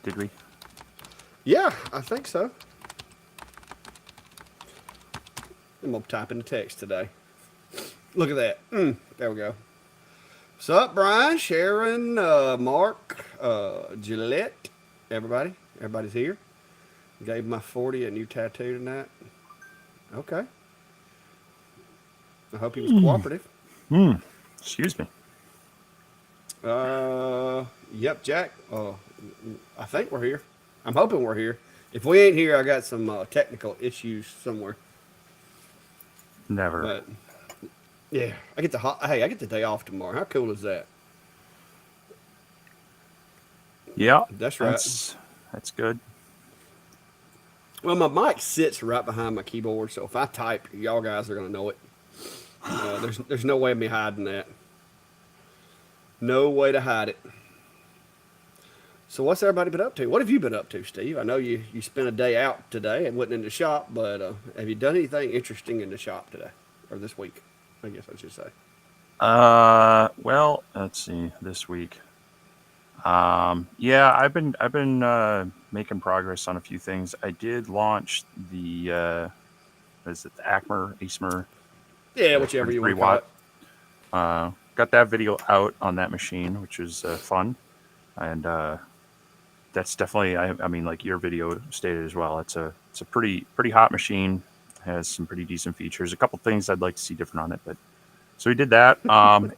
Did we? Yeah, I think so. I'm gonna type in the text today. Look at that. There we go. What's up, Brian, Sharon, Mark, Gillette, everybody? Everybody's here. Gave my 40 a new tattoo tonight. Okay. I hope he was cooperative. Hmm. Excuse me. Yep, Jack. I think we're here. I'm hoping we're here. If we ain't here, I got some technical issues somewhere. Never. But yeah, hey, I get the day off tomorrow. How cool is that? Yeah, That's right. that's good. Well, my mic sits right behind my keyboard, so if I type, y'all guys are gonna know it. There's no way of me hiding that. No way to hide it. So what's everybody been up to? What have you been up to, Steve? I know you spent a day out today and went in the shop, but have you done anything interesting in the shop today or this week? I guess I should say. Well, let's see. This week. Yeah, I've been making progress on a few things. I did launch the what is it, the ACMR, Yeah, the whichever you 33 want to call watt. it. Got that video out on that machine, which was fun, and that's definitely. I mean, like your video stated as well. It's a pretty hot machine. Has some pretty decent features. A couple things I'd like to see different on it, but so we did that.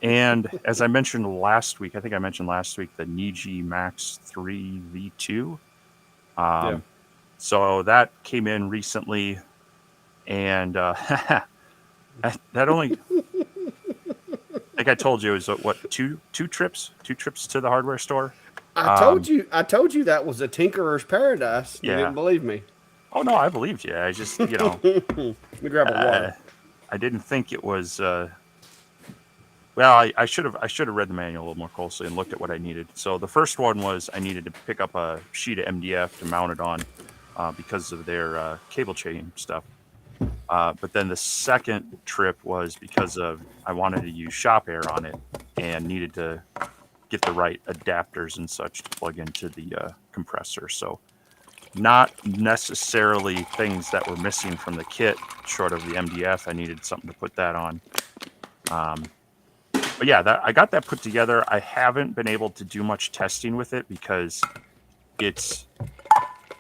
And as I mentioned last week, I think I mentioned last week the Niji Max 3 V2. Yeah. Um, so that came in recently, and that only, like I told you, it was what two trips to the hardware store. Um, I told you that was a tinkerer's paradise. You didn't yeah. believe me. Oh no, I believed you. I just, Let me grab a uh, water. I didn't think it was. Well, I should have read the manual a little more closely and looked at what I needed. So the first one was I needed to pick up a sheet of MDF to mount it on because of their cable chain stuff. But then the second trip was because of I wanted to use shop air on it and needed to get the right adapters and such to plug into the compressor. So not necessarily things that were missing from the kit, short of the MDF. I needed something to put that on. Um, but yeah, I got that put together. I haven't been able to do much testing with it because it's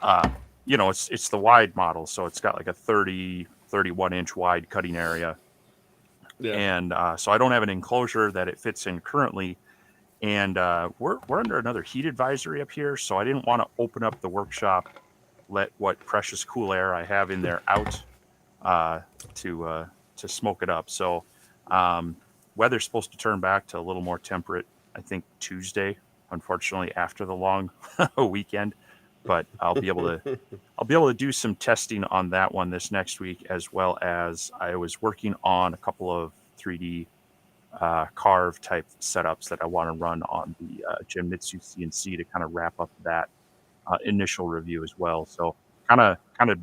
uh, it's the wide model, so it's got like a 31-inch wide cutting area, Yeah. and so I don't have an enclosure that it fits in currently. And we're under another heat advisory up here, so I didn't want to open up the workshop, let what precious cool air I have in there out uh, to smoke it up. So um, weather's supposed to turn back to a little more temperate, I think Tuesday. Unfortunately, after the long weekend, but I'll be able to do some testing on that one this next week, as well as I was working on a couple of 3D carve type setups that I want to run on the Genmitsu CNC to kind of wrap up that initial review as well. So kind of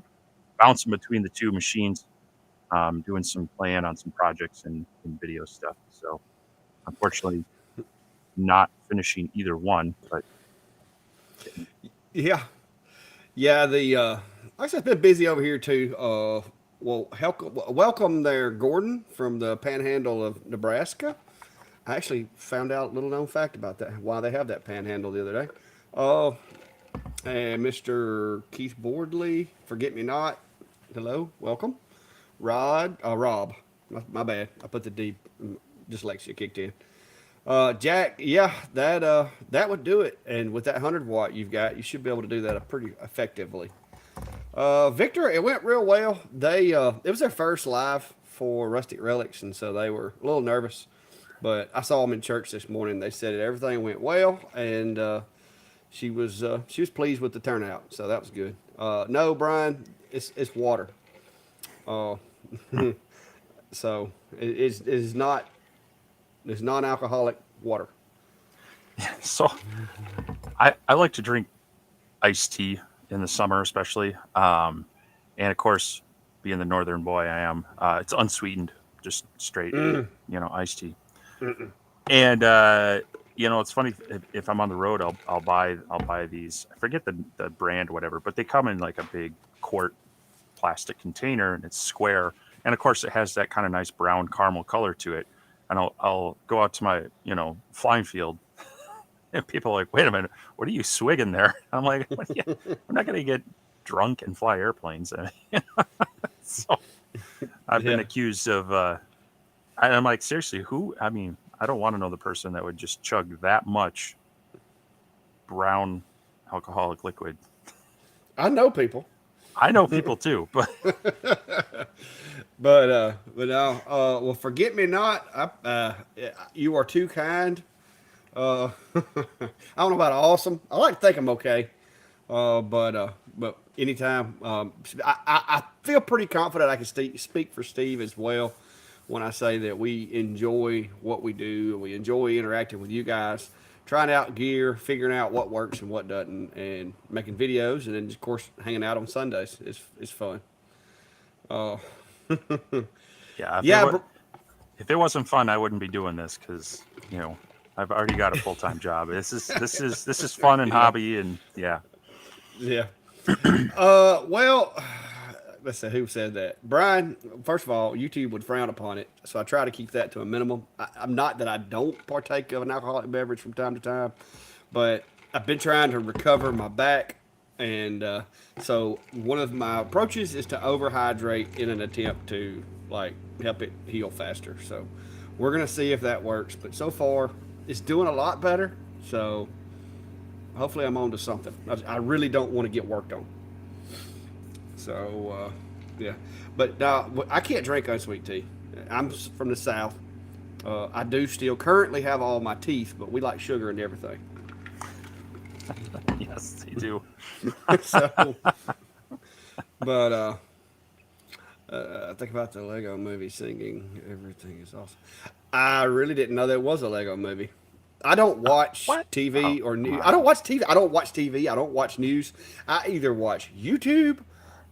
bouncing between the two machines, doing some playing on some projects and video stuff. So unfortunately, not finishing either one, but Yeah. Yeah. Like I said, it's been busy over here too. Welcome there, Gordon from the Panhandle of Nebraska. I actually found out a little known fact about that. Why they have that Panhandle the other day. Uh, and Mr. Keith Boardley, forget me not. Hello, welcome. Rob. My bad. I put the D. Dyslexia kicked in. Jack, yeah, that would do it. And with that 100 watt you've got, you should be able to do that pretty effectively. Victor, it went real well. It was their first live for Rustic Relics, and so they were a little nervous. But I saw them in church this morning. They said everything went well, and she was pleased with the turnout. So that was good. No, Brian, it's water. Uh, so it's not it's non-alcoholic water. so I like to drink iced tea in the summer, especially. And of course, being the northern boy I am, it's unsweetened, just straight, iced tea. And It's funny if I'm on the road, I'll buy these. I forget the brand, whatever, but they come in like a big quart plastic container and it's square, and of course it has that kind of nice brown caramel color to it. And I'll go out to my flying field, and people are like, "Wait a minute, what are you swigging there?" I'm like, "I'm not gonna get drunk and fly airplanes." So I've been Yeah. accused of. I'm like, seriously, who? I mean, I don't want to know the person that would just chug that much brown alcoholic liquid. I know people. I know people too, but But no, well, forget me not. You are too kind. I don't know about awesome. I like to think I'm okay. But anytime, I feel pretty confident I can speak for Steve as well when I say that we enjoy what we do. We enjoy interacting with you guys, trying out gear, figuring out what works and what doesn't, and making videos, and then of course hanging out on Sundays. It's fun. Uh, yeah, yeah, br- if it wasn't fun, I wouldn't be doing this because I've already got a full time job. This is fun and yeah, hobby, and yeah, yeah. Well, let's see who said that. Brian, first of all, YouTube would frown upon it, so I try to keep that to a minimum. I'm not that I don't partake of an alcoholic beverage from time to time, but I've been trying to recover my back, and so one of my approaches is to overhydrate in an attempt to like help it heal faster. So we're gonna see if that works, but so far it's doing a lot better. So hopefully I'm on to something. I really don't want to get worked on. So, yeah. But now, I can't drink unsweet tea. I'm from the South. I do still currently have all my teeth, but we like sugar and everything. yes, they do. So, but think about the Lego movie singing "Everything is Awesome." I really didn't know there was a Lego movie. I don't watch What? Oh, TV or come news. I on. don't watch TV. I don't watch TV. I don't watch news. I either watch YouTube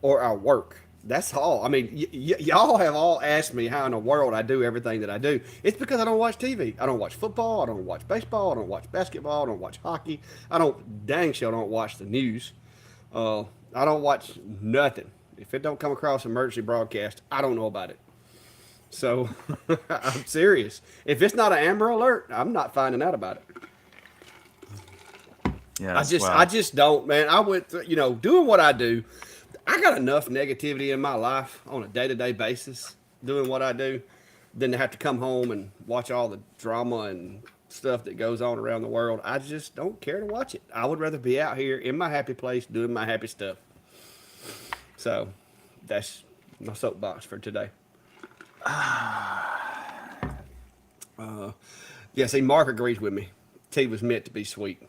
or I work. That's all. I mean, y'all have all asked me how in the world I do everything that I do. It's because I don't watch TV. I don't watch football. I don't watch baseball. I don't watch basketball. I don't watch hockey. I don't dang sure don't watch the news. I don't watch nothing. If it don't come across emergency broadcast, I don't know about it. So I'm serious. If it's not an Amber Alert, I'm not finding out about it. Yes, I well, just don't, man. I went through, doing what I do. I got enough negativity in my life on a day to day basis doing what I do than to have to come home and watch all the drama and stuff that goes on around the world. I just don't care to watch it. I would rather be out here in my happy place doing my happy stuff. So that's my soapbox for today. Yeah, see, Mark agrees with me. Tea was meant to be sweet.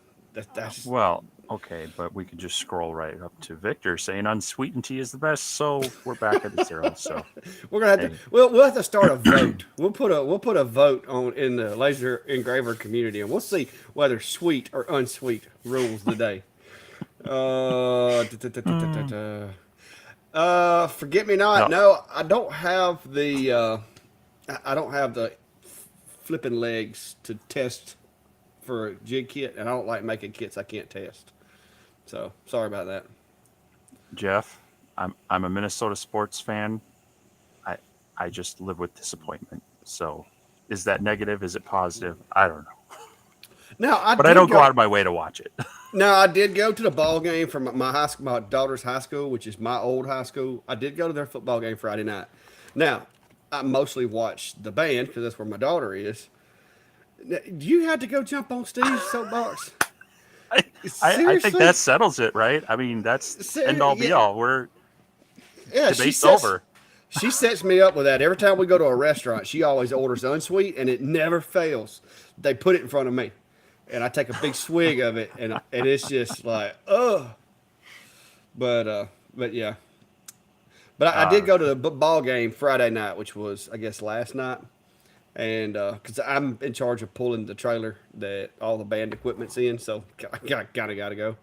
That's well, okay, but we could just scroll right up to Victor saying unsweetened tea is the best. So we're back at the zero. So we're gonna have to. hey, We'll have to start a vote. We'll put a vote on in the laser engraver community, and we'll see whether sweet or unsweet rules the day. Forget me not. no, No, I don't have the. I don't have the flipping legs to test for a jig kit, and I don't like making kits I can't test. So sorry about that. Jeff, I'm a Minnesota sports fan. I I just live with disappointment. So is that negative? Is it positive? I don't know. Now I But I did don't go go. out of my way to watch it. Now I did go to the ball game from my high school, my daughter's high school, which is my old high school. I did go to their football game Friday night. Now I mostly watched the band because that's where my daughter is. Do you have to go jump on Steve's soapbox? I think Seriously? that settles it, right? I mean, that's end all be Yeah, all. We're yeah. debate's over. She sets me up with that every time we go to a restaurant. She always orders unsweet, and it never fails. They put it in front of me, and I take a big swig of it, and it's just like, ugh. But yeah. But I All did go right. to the ball game Friday night, which was I guess last night, and because I'm in charge of pulling the trailer that all the band equipment's in, so I kind of got to go.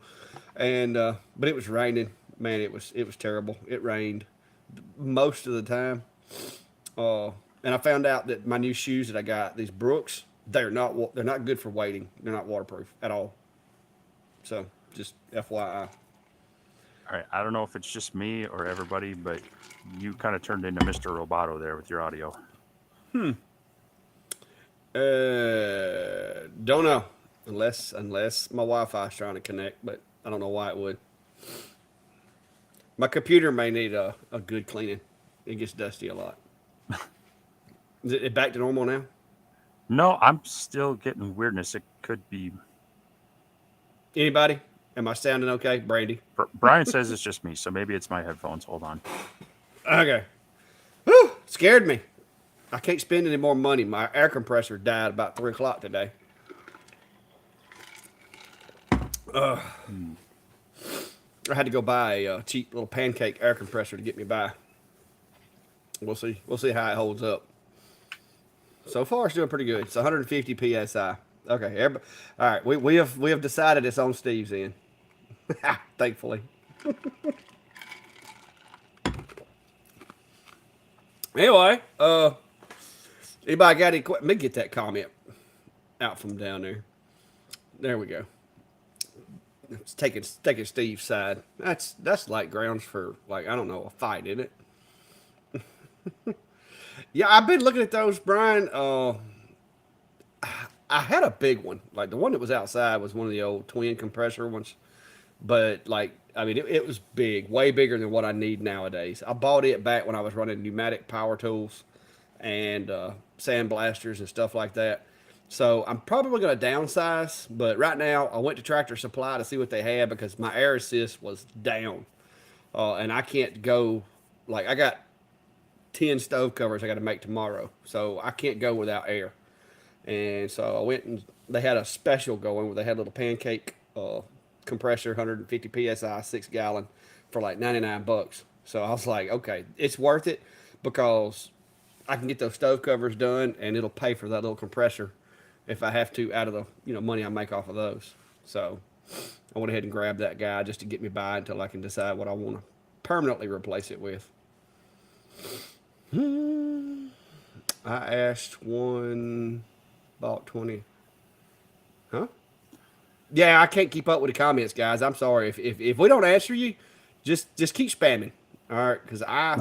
And but it was raining, man. It was terrible. It rained most of the time. And I found out that my new shoes that I got, these Brooks, they're not good for weighting. They're not waterproof at all. So just FYI. All right. I don't know if it's just me or everybody, but you kind of turned into Mr. Roboto there with your audio. Don't know unless my Wi-Fi is trying to connect, but I don't know why it would. My computer may need a good cleaning. It gets dusty a lot. Is it back to normal now? No, I'm still getting weirdness. It could be. Anybody? Am I sounding okay, Brandy? Brian says it's just me, so maybe it's my headphones. Hold on. Okay. Whew, scared me. I can't spend any more money. My air compressor died about 3 o'clock today. I had to go buy a cheap little pancake air compressor to get me by. We'll see. We'll see how it holds up. So far, it's doing pretty good. It's 150 psi. Okay, all right. We have decided it's on Steve's end. Thankfully. Anyway, anybody got any? Let me get that comment out from down there. There we go. It's taking Steve's side. That's like grounds for, like, I don't know, a fight, isn't it? Yeah, I've been looking at those, Brian. I had a big one. Like, the one that was outside was one of the old twin compressor ones. But, like, I mean, it was big, way bigger than what I need nowadays. I bought it back when I was running pneumatic power tools and sandblasters and stuff like that. So I'm probably going to downsize, but right now I went to Tractor Supply to see what they had because my air assist was down. And I can't go, like, I got 10 stove covers I got to make tomorrow. So I can't go without air. And so I went and they had a special going where they had a little pancake compressor, 150 psi, 6 gallon for like $99. So I was like, okay, it's worth it because I can get those stove covers done and it'll pay for that little compressor if I have to out of the money I make off of those. So I went ahead and grabbed that guy just to get me by until I can decide what I want to permanently replace it with. I asked one, bought 20. Huh? Yeah, I can't keep up with the comments, guys. I'm sorry. If we don't answer you, just keep spamming. All right, because I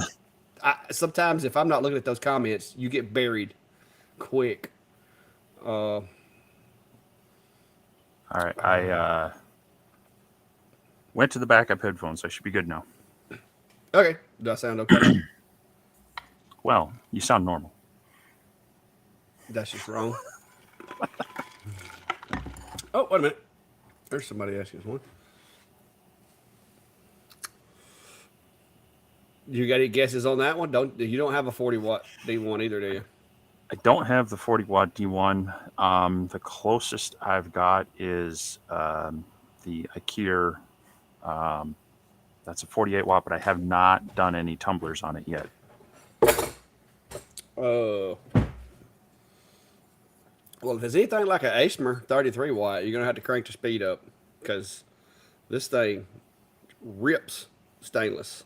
sometimes if I'm not looking at those comments, you get buried quick. All right. I went to the backup headphones. I should be good now. Okay. Do I sound okay? Well, you sound normal. That's just wrong. Oh, wait a minute. There's somebody asking us one. You got any guesses on that one? You don't have a 40-watt D1 either, do you? I don't have the 40-watt D1. The closest I've got is the IKEA. That's a 48-watt, but I have not done any tumblers on it yet. Well, if it's anything like an ASMR 33-watt, you're going to have to crank the speed up because this thing rips stainless.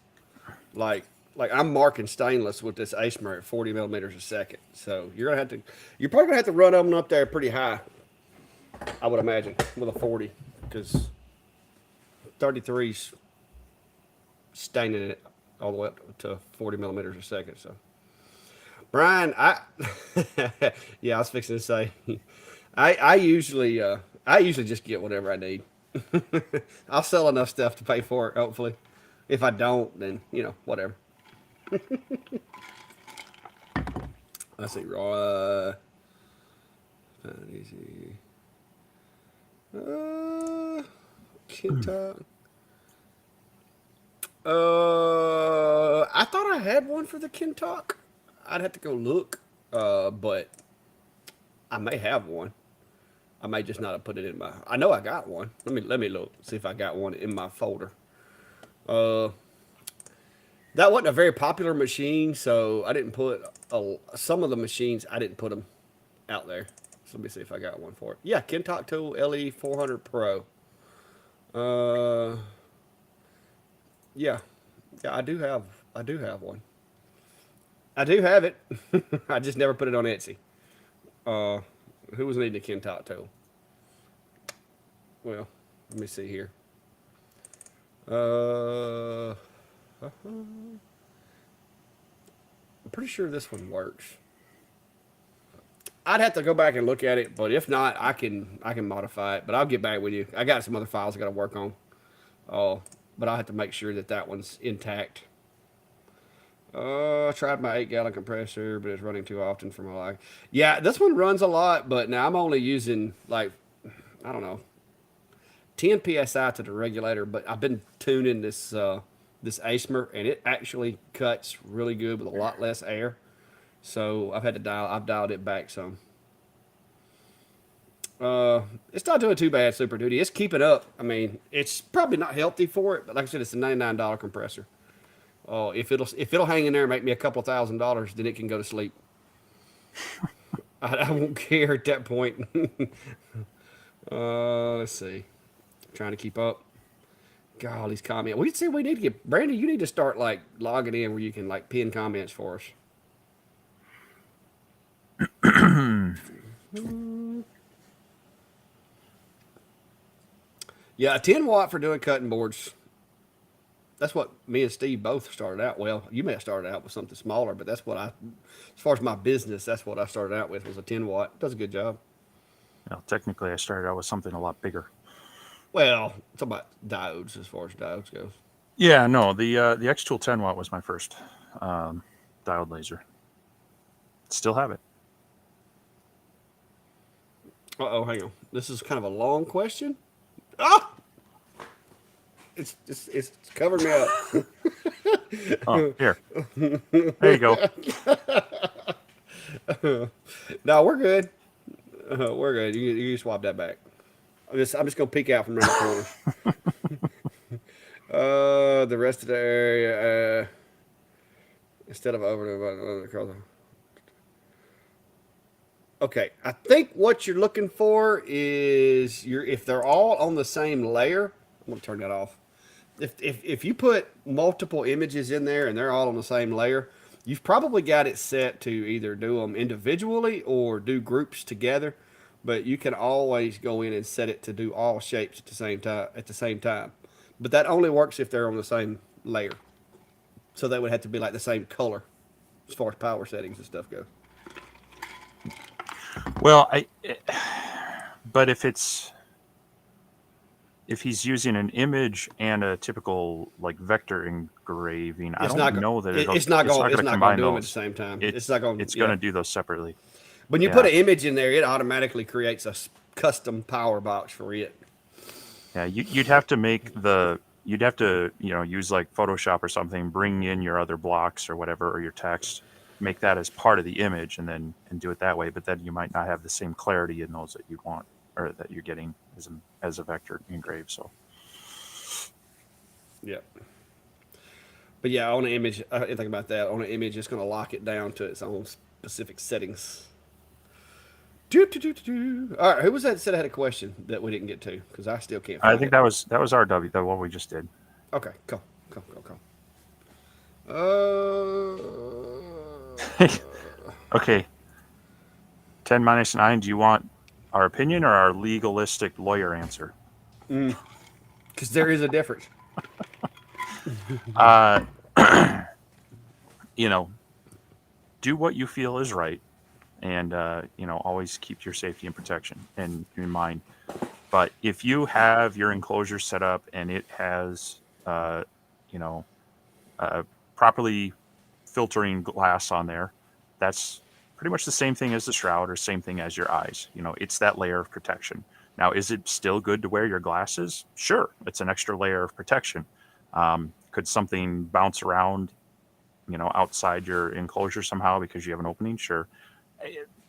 Like I'm marking stainless with this ASMR at 40 millimeters a second. So you're probably gonna have to run them up there pretty high, I would imagine, with a 40, because 33's staining it all the way up to 40 millimeters a second. So, Brian, yeah, I was fixing to say, I usually just get whatever I need. I'll sell enough stuff to pay for it, hopefully. If I don't, then, whatever. Let's see, easy. Kintalk. I thought I had one for the Kintalk. I'd have to go look, but I may have one. I may just not have put it in my. I know I got one. Let me look, see if I got one in my folder. That wasn't a very popular machine, so I didn't put some of the machines. I didn't put them out there. So let me see if I got one for it. Yeah, Kintalk Tool LE 400 Pro. Yeah, I do have one. I do have it. I just never put it on Etsy. Who was needing a Kintot tool? Well, let me see here. I'm pretty sure this one works. I'd have to go back and look at it, but if not, I can modify it. But I'll get back with you. I got some other files I got to work on. Oh, but I'll have to make sure that that one's intact. I tried my 8-gallon compressor, but it's running too often for my life. Yeah, this one runs a lot, but now I'm only using like, I don't know, 10 psi to the regulator. But I've been tuning this ASMR, and it actually cuts really good with a lot less air. So I've dialed it back some. It's not doing too bad, Super Duty. It's keeping up. I mean, it's probably not healthy for it, but like I said, it's a $99 compressor. Oh, if it'll hang in there and make me a couple $1,000s, then it can go to sleep. I won't care at that point. Let's see. I'm trying to keep up. God, all these comments. We see we need to get Brandy. You need to start like logging in where you can like pin comments for us. Yeah, a 10 watt for doing cutting boards. That's what me and Steve both started out. Well, you may have started out with something smaller, but that's what as far as my business, that's what I started out with was a 10 watt. Does a good job. Well, technically, I started out with something a lot bigger. Well, it's about diodes as far as diodes goes. Yeah, no, the X-Tool 10 watt was my first diode laser. Still have it. Oh, hang on. This is kind of a long question. Ah, it's covering me up. Oh, here. There you go. No, we're good. We're good. You can swap that back. I'm just gonna peek out from around the corner. The rest of the area, instead of over the. Okay, I think what you're looking for is if they're all on the same layer. I'm gonna turn that off. If you put multiple images in there and they're all on the same layer, you've probably got it set to either do them individually or do groups together. But you can always go in and set it to do all shapes at the same time. But that only works if they're on the same layer. So they would have to be like the same color, as far as power settings and stuff go. Well, but if he's using an image and a typical like vector engraving, I don't know that it's not going to combine do them at the those. same time. It's going to do those separately. When you put an image in there, it automatically creates a custom power box for it. Yeah, you'd have to use like Photoshop or something, bring in your other blocks or whatever, or your text, make that as part of the image and do it that way. But then you might not have the same clarity in those that you want or that you're getting as a vector engraved. So yeah. But yeah, on an image, I think about that. On an image, it's going to lock it down to its own specific settings. All right, who was that said I had a question that we didn't get to? Because I still can't find it. I think that was RW, the one we just did. Okay, cool. Okay. 10-9. Do you want our opinion or our legalistic lawyer answer? Because there is a difference. Do what you feel is right. And, always keep your safety and protection in mind. But if you have your enclosure set up and it has, properly filtering glass on there, that's pretty much the same thing as the shroud or same thing as your eyes. It's that layer of protection. Now, is it still good to wear your glasses? Sure. It's an extra layer of protection. Could something bounce around, outside your enclosure somehow because you have an opening? Sure.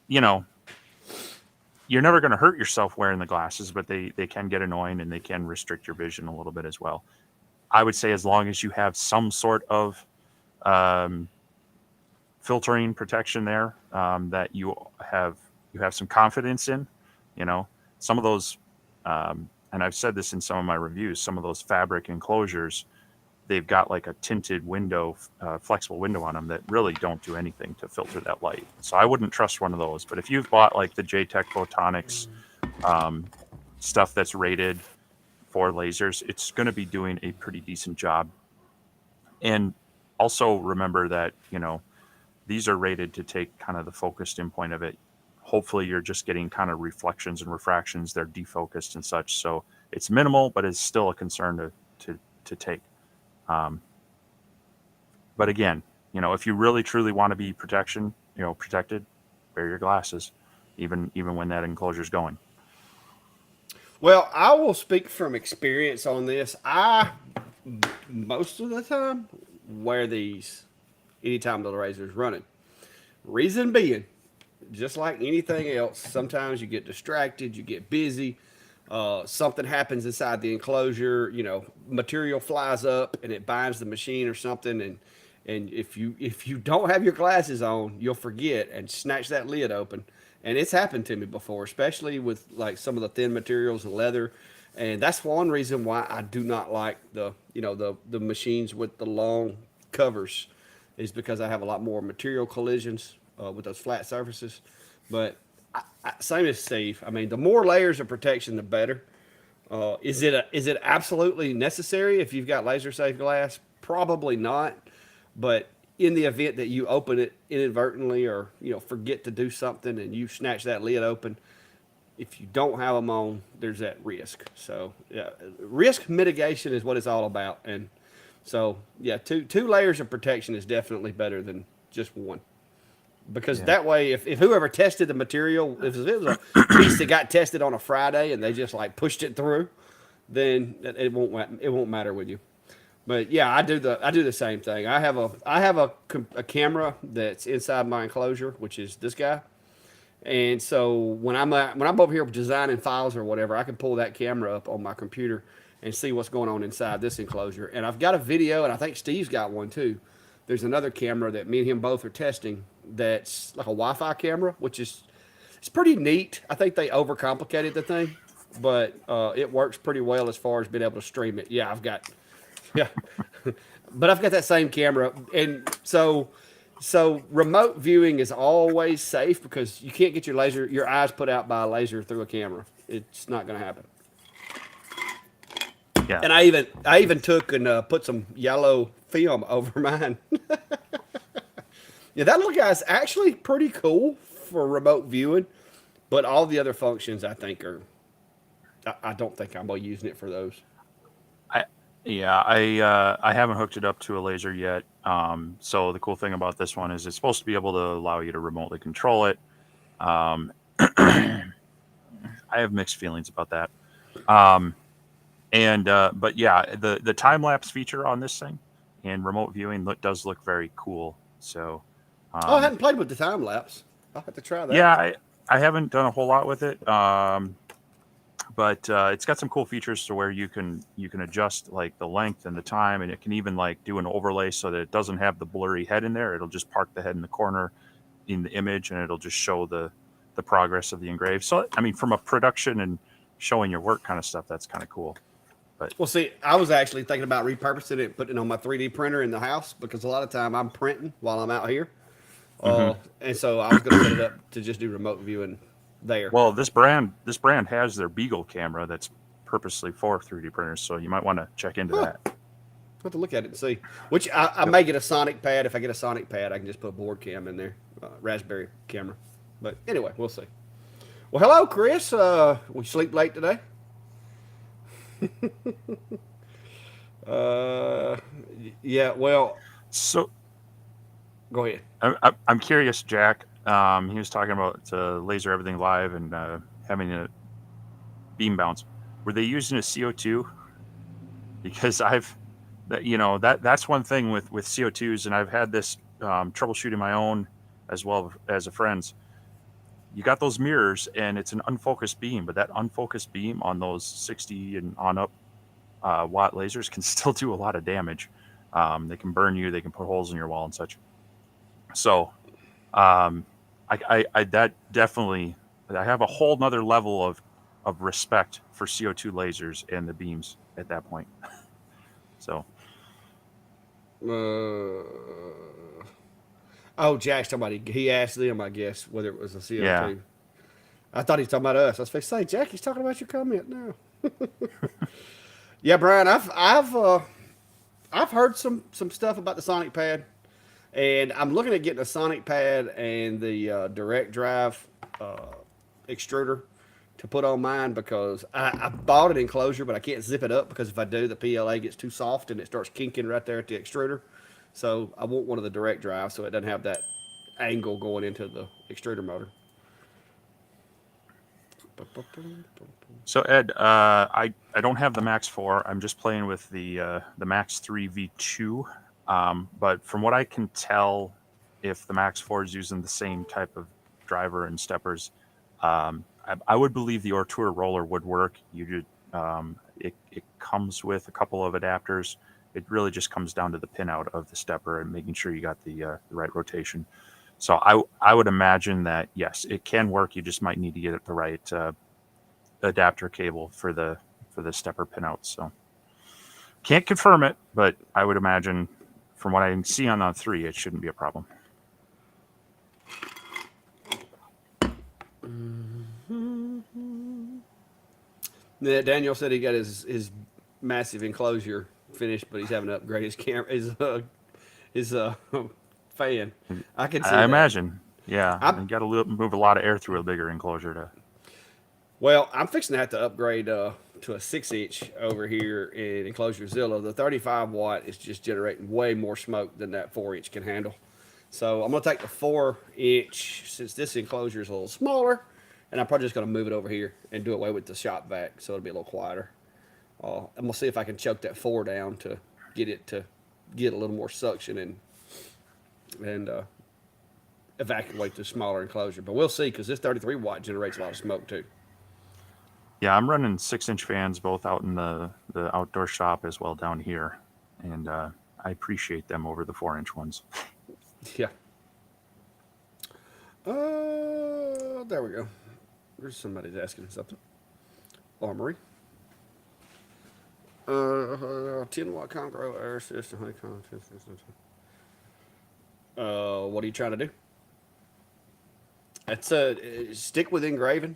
You're never going to hurt yourself wearing the glasses, but they can get annoying and they can restrict your vision a little bit as well. I would say as long as you have some sort of filtering protection there that you have some confidence in, some of those, and I've said this in some of my reviews, some of those fabric enclosures, they've got like a tinted window, flexible window on them that really don't do anything to filter that light. So I wouldn't trust one of those. But if you've bought like the JTech Photonics stuff that's rated for lasers, it's going to be doing a pretty decent job. And also remember that, these are rated to take kind of the focused in point of it. Hopefully you're just getting kind of reflections and refractions. They're defocused and such. So it's minimal, but it's still a concern to take. But again, if you really truly want to be protected, wear your glasses, even when that enclosure is going. Well, I will speak from experience on this. I most of the time wear these anytime the laser is running. Reason being, just like anything else, sometimes you get distracted, you get busy, something happens inside the enclosure, material flies up and it binds the machine or something, and if you don't have your glasses on, you'll forget and snatch that lid open. And it's happened to me before, especially with like some of the thin materials and leather. And that's one reason why I do not like the machines with the long covers, is because I have a lot more material collisions with those flat surfaces. But same as Steve. I mean, the more layers of protection, the better. Is it absolutely necessary if you've got laser safe glass? Probably not. But in the event that you open it inadvertently or forget to do something and you snatch that lid open, if you don't have them on, there's that risk. So yeah, risk mitigation is what it's all about. And so yeah, two layers of protection is definitely better than just one. Because that way, if whoever tested the material, if it was a piece that got tested on a Friday and they just like pushed it through, then it won't matter with you. But yeah, I do the same thing. I have a camera that's inside my enclosure, which is this guy. And so when I'm over here designing files or whatever, I can pull that camera up on my computer and see what's going on inside this enclosure. And I've got a video, and I think Steve's got one too. There's another camera that me and him both are testing that's like a Wi-Fi camera, which is it's pretty neat. I think they overcomplicated the thing, but it works pretty well as far as being able to stream it. Yeah, but I've got that same camera, and so remote viewing is always safe because you can't get your eyes put out by a laser through a camera. It's not going to happen. Yeah. And I even took and put some yellow film over mine. Yeah, that little guy's actually pretty cool for remote viewing, but all the other functions I think are. I don't think I'm going to using it for those. I haven't hooked it up to a laser yet. So the cool thing about this one is it's supposed to be able to allow you to remotely control it. I have mixed feelings about that. But yeah, the time lapse feature on this thing and remote viewing does look very cool. So, I hadn't played with the time lapse. I'll have to try that. Yeah, I haven't done a whole lot with it. But it's got some cool features to where you can adjust like the length and the time, and it can even like do an overlay so that it doesn't have the blurry head in there. It'll just park the head in the corner in the image, and it'll just show the progress of the engraved. So I mean, from a production and showing your work kind of stuff, that's kind of cool. But well, see, I was actually thinking about repurposing it, putting it on my 3D printer in the house, because a lot of time I'm printing while I'm out here, and so I was going to set it up to just do remote viewing there. Well, this brand has their Beagle camera that's purposely for 3D printers, so you might want to check into that. I'll have to look at it and see. Which I may get a Sonic pad. If I get a Sonic pad, I can just put a board cam in there, Raspberry camera. But anyway, we'll see. Well, hello, Chris. We sleep late today? Yeah. Well. So, go ahead. I'm curious, Jack. He was talking about laser everything live and having a beam bounce. Were they using a CO2? Because that's one thing with CO2s, and I've had this troubleshooting my own as well as a friend's. You got those mirrors, and it's an unfocused beam, but that unfocused beam on those 60 and on up watt lasers can still do a lot of damage. They can burn you. They can put holes in your wall and such. So. I that definitely, I have a whole nother level of respect for CO2 lasers and the beams at that point. So, Uh, oh, Jack's talking about he asked them, I guess, whether it was a Yeah. CO2. I thought he was talking about us. I was supposed to say, Jack, he's talking about your comment now. Yeah, Brian, I've heard some stuff about the Sonic Pad, and I'm looking at getting a Sonic Pad and the direct drive uh, extruder to put on mine because I bought an enclosure, but I can't zip it up because if I do, the PLA gets too soft and it starts kinking right there at the extruder. So I want one of the direct drives so it doesn't have that angle going into the extruder motor. So Ed, I don't have the Max 4. I'm just playing with the Max 3 V2. But from what I can tell, if the Max 4 is using the same type of driver and steppers, I would believe the Ortour roller would work. It comes with a couple of adapters. It really just comes down to the pinout of the stepper and making sure you got the right rotation. So I would imagine that yes, it can work. You just might need to get it the right adapter cable for the stepper pinouts. So can't confirm it, but I would imagine from what I can see on the 3, it shouldn't be a problem. Yeah, Daniel said he got his massive enclosure finished, but he's having to upgrade his camera, his fan. I can see I that. imagine, yeah, I you got to move a lot of air through a bigger enclosure to. Well, I'm fixing to have to upgrade to a 6-inch over here in Enclosure Zilla. The 35 watt is just generating way more smoke than that 4-inch can handle. So I'm going to take the 4-inch, since this enclosure is a little smaller, and I'm probably just going to move it over here and do away with the shop vac so it'll be a little quieter. I'm going to see if I can choke that 4 down to get it to get a little more suction and evacuate the smaller enclosure. But we'll see because this 33 watt generates a lot of smoke too. Yeah, I'm running 6-inch fans both out in the outdoor shop as well down here, and I appreciate them over the 4-inch ones. Yeah. There we go. There's somebody's asking something. Armory. 10-watt Congro air system. What are you trying to do? It's stick with engraving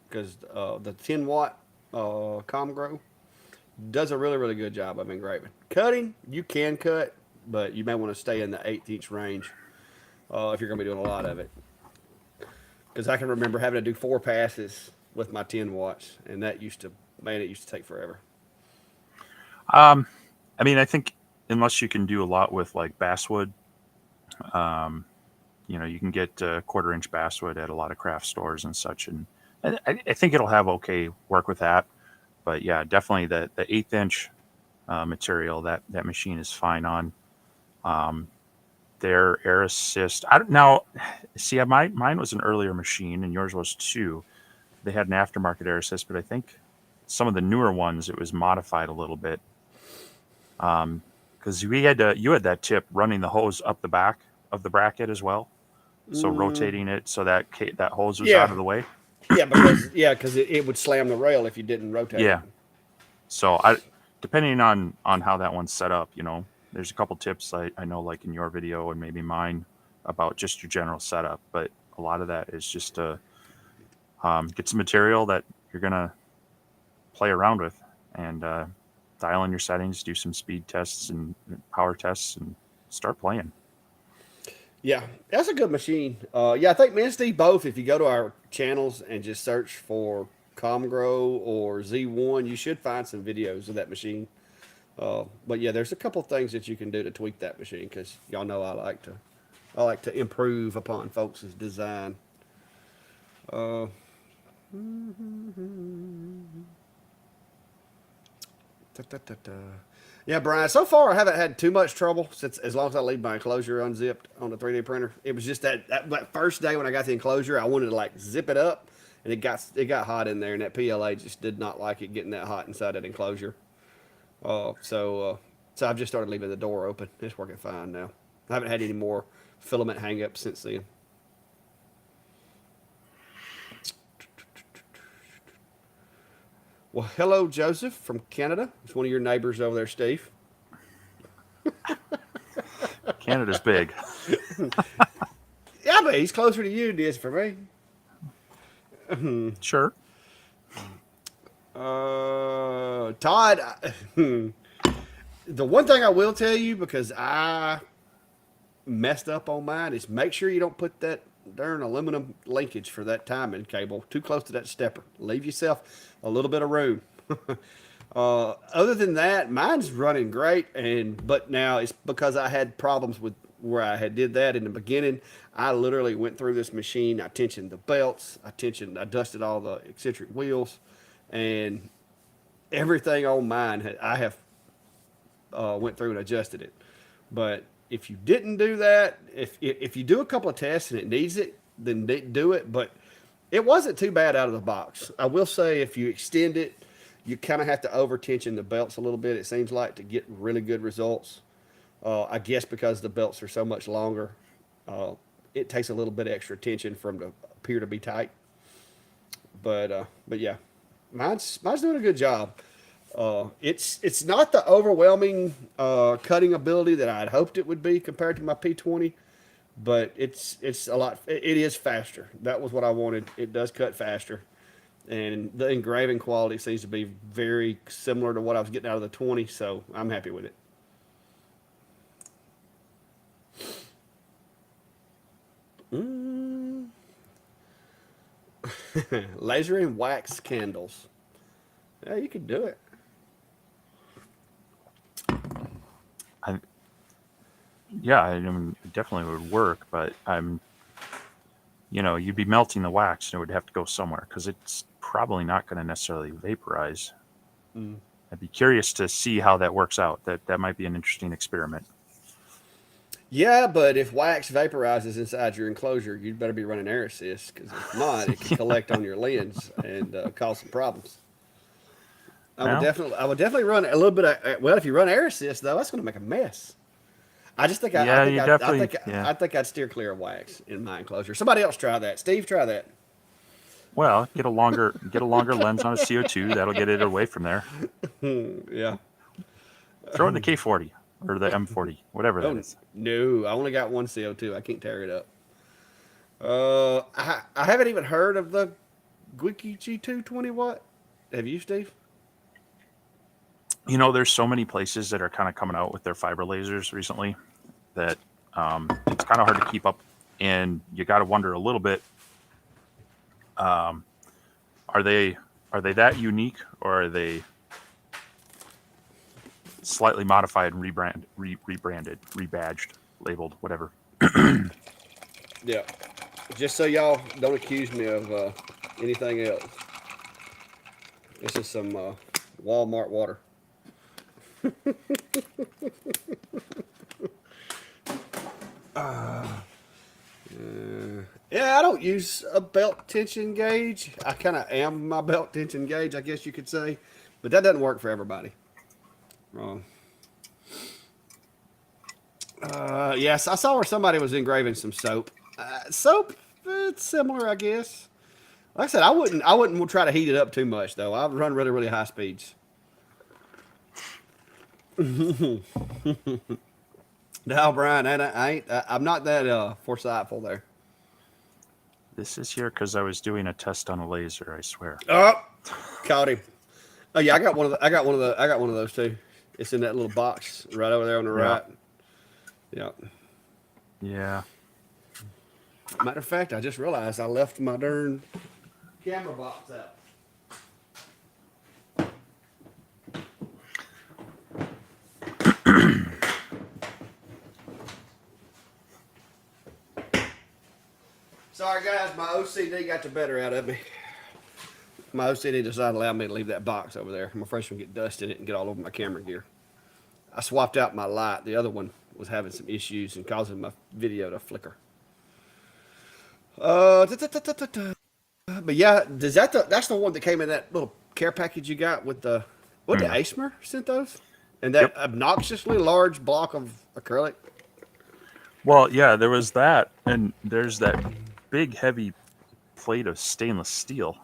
because the 10-watt Comgrow does a really, really good job of engraving. Cutting, you can cut, but you may want to stay in the 1/8 range if you're going to be doing a lot of it. Because I can remember having to do 4 passes with my 10 watts, and that used to, man, it used to take forever. I mean, I think unless you can do a lot with like basswood, um, you can get 1/4-inch basswood at a lot of craft stores and such, and I think it'll have okay work with that. But yeah, definitely the 1/8-inch material that machine is fine on. Um, their air assist. I don't now see. Mine was an earlier machine, and yours was too. They had an aftermarket air assist, but I think some of the newer ones it was modified a little bit. Because you had that tip running the hose up the back of the bracket as well, so rotating it so that that hose was out Yeah, of the way. because it would slam the rail if you didn't rotate it. Yeah. So depending on how that one's set up, there's a couple tips I know, like in your video and maybe mine, about just your general setup. But a lot of that is just to get some material that you're gonna play around with and dial in your settings, do some speed tests and power tests, and start playing. Yeah, that's a good machine. Yeah, I think me and Steve both. If you go to our channels and just search for Comgrow or Z1, you should find some videos of that machine. But yeah, there's a couple things that you can do to tweak that machine because y'all know I like to improve upon folks' design. Uh, da, da, da, da. Yeah, Brian. So far, I haven't had too much trouble since as long as I leave my enclosure unzipped on the 3D printer. It was just that first day when I got the enclosure, I wanted to like zip it up, and it got hot in there, and that PLA just did not like it getting that hot inside that enclosure. So I've just started leaving the door open. It's working fine now. I haven't had any more filament hangups since then. Well, hello, Joseph from Canada. It's one of your neighbors over there, Steve. Canada's big. Yeah, but he's closer to you than he is for me. Sure. Todd, the one thing I will tell you, because I messed up on mine, is make sure you don't put that darn aluminum linkage for that timing cable too close to that stepper. Leave yourself a little bit of room. Other than that, mine's running great, but now it's because I had problems with where I had did that in the beginning. I literally went through this machine. I tensioned the belts. I dusted all the eccentric wheels, and everything on mine. I have went through and adjusted it. But if you didn't do that, if you do a couple of tests and it needs it, then do it. But it wasn't too bad out of the box. I will say, if you extend it, you kind of have to over tension the belts a little bit, it seems like, to get really good results. I guess because the belts are so much longer, it takes a little bit of extra tension for them to appear to be tight. But yeah, mine's doing a good job. It's not the overwhelming cutting ability that I'd hoped it would be compared to my P20, but it's a lot. It is faster. That was what I wanted. It does cut faster, and the engraving quality seems to be very similar to what I was getting out of the 20. So I'm happy with it. Laser and wax candles. Yeah, you could do it. I mean, it definitely would work, but you'd be melting the wax and it would have to go somewhere because it's probably not going to necessarily vaporize. I'd be curious to see how that works out. That might be an interesting experiment. Yeah, but if wax vaporizes inside your enclosure, you'd better be running air assist, because if not, it can collect on your lens and cause some problems. I would definitely run a little bit of. Well, if you run air assist though, that's going to make a mess. I just think I think I'd steer clear of wax in my enclosure. Somebody else try that. Steve, try that. Well, get a longer lens on a CO2. That'll get it away from there. Yeah. Throw it in the K40 or the M40, whatever that is. No, I only got one CO2. I can't tear it up. I haven't even heard of the Gwiki G2 20 watt. Have you, Steve? There's so many places that are kind of coming out with their fiber lasers recently that it's kind of hard to keep up, and you got to wonder a little bit: are they that unique, or are they slightly modified and rebranded, rebadged, labeled, whatever? Yeah. Just so y'all don't accuse me of anything else. This is some Walmart water. Yeah, I don't use a belt tension gauge. I kind of am my belt tension gauge, I guess you could say, but that doesn't work for everybody. Yes, I saw where somebody was engraving some soap. Soap, it's similar, I guess. Like I said, I wouldn't try to heat it up too much though. I would run really, really high speeds. No, Brian, I'm not that foresightful there. This is here because I was doing a test on a laser. I swear. Oh, caught him. Oh yeah, I got one of those too. It's in that little box right over there on the right. Yeah. Yeah. Matter of fact, I just realized I left my darn camera box out. Sorry guys, my OCD got the better out of me. My OCD decided to allow me to leave that box over there. I'm afraid it's going to get dust in it and get all over my camera gear. I swapped out my light. The other one was having some issues and causing my video to flicker. But yeah, that's the one that came in that little care package you got with the, what did ASMR sent those? And that obnoxiously large block of acrylic? Well, yeah, there was that, and there's that big, heavy plate of stainless steel.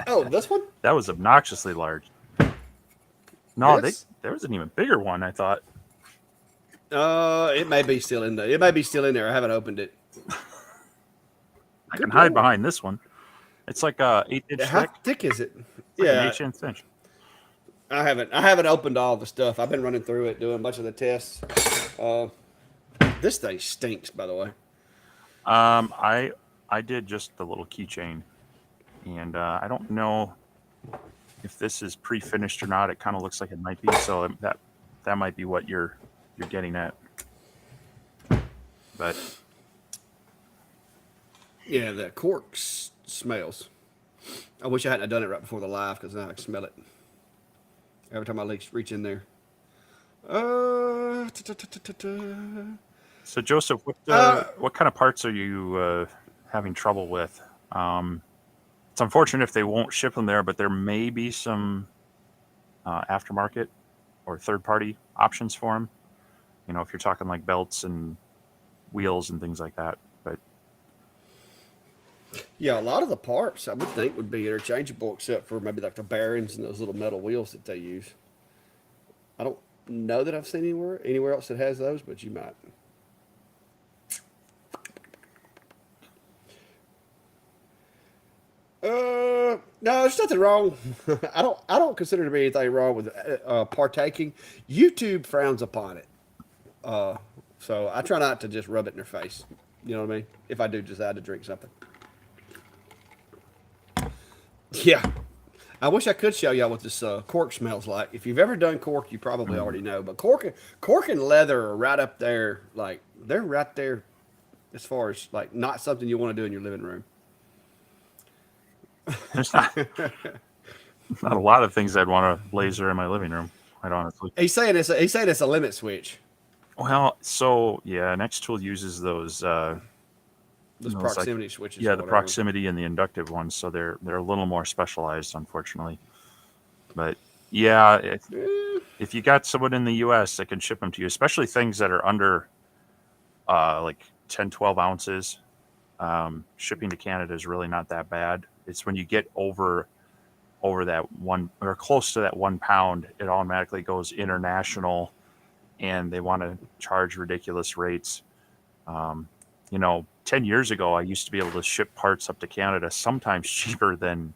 Oh, this one? That was obnoxiously large. No, there was an even bigger one, I thought. It may be still in there. It may be still in there. I haven't opened it. I can Good hide Lord. behind this one. It's like a 8-inch How thick. thick is it? It's like an Yeah, 8-inch. I haven't opened all the stuff. I've been running through it, doing a bunch of the tests. Uh, this thing stinks, by the way. I did just the little keychain, and I don't know if this is pre-finished or not. It kind of looks like it might be, so that might be what you're getting at. But Yeah, the cork smells. I wish I hadn't done it right before the live because now I can smell it every time I reach in there. Uh, ta- ta- ta- ta- ta- ta. so Joseph, uh, what kind of parts are you having trouble with? It's unfortunate if they won't ship them there, but there may be some aftermarket or third-party options for them. You know, if you're talking like belts and wheels and things like that. But yeah, a lot of the parts I would think would be interchangeable except for maybe like the bearings and those little metal wheels that they use. I don't know that I've seen anywhere else that has those, but you might. No, there's nothing wrong. I don't consider there to be anything wrong with partaking. YouTube frowns upon it, so I try not to just rub it in their face. You know what I mean? If I do decide to drink something. Yeah, I wish I could show y'all what this cork smells like. If you've ever done cork, you probably mm, already know. But cork and leather are right up there. Like they're right there as far as like not something you want to do in your living room. there's not a lot of things I'd want to laser in my living room, quite honestly. He's saying it's a limit switch. Well, so yeah, Nextool uses Those those like proximity switches yeah, or the whatever. proximity and the inductive ones, so they're a little more specialized, unfortunately. But yeah, Eh, if you got someone in the U.S. that can ship them to you, especially things that are under like 10, 12 ounces, shipping to Canada is really not that bad. It's when you get over that one or close to that 1 pound, it automatically goes international, and they want to charge ridiculous rates. Um, 10 years ago, I used to be able to ship parts up to Canada sometimes cheaper than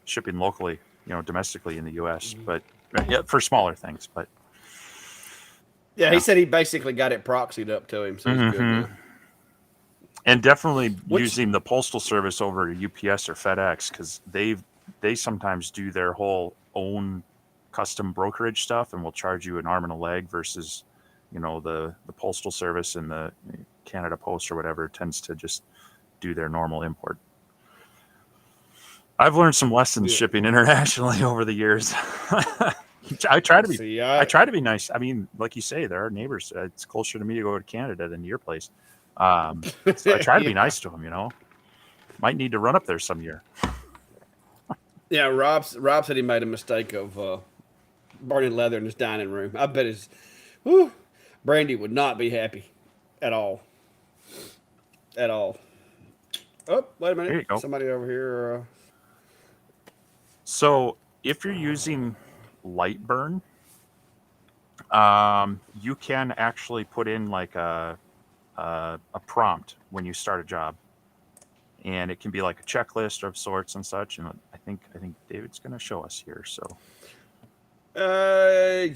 shipping locally, domestically in the U.S. But yeah, for smaller things. But Yeah, he yeah, said he basically got it proxied up to him, so he's good hmm now. and definitely Which, using the postal service over UPS or FedEx because they sometimes do their whole own custom brokerage stuff and will charge you an arm and a leg versus the postal service and the Canada Post or whatever tends to just do their normal import. I've learned some lessons yeah, shipping internationally over the years. I try to be see, I try to be nice. I mean, like you say, there are neighbors. It's closer to me to go to Canada than to your place. So I try to be yeah, nice to them. Might need to run up there some year. yeah. Rob said he made a mistake of burning leather in his dining room. I bet whew, Brandy would not be happy at all, at all. Oh, wait a There minute, you go. somebody over here. So if you're using Lightburn, you can actually put in like a prompt when you start a job, and it can be like a checklist of sorts and such. And I think David's going to show us here. So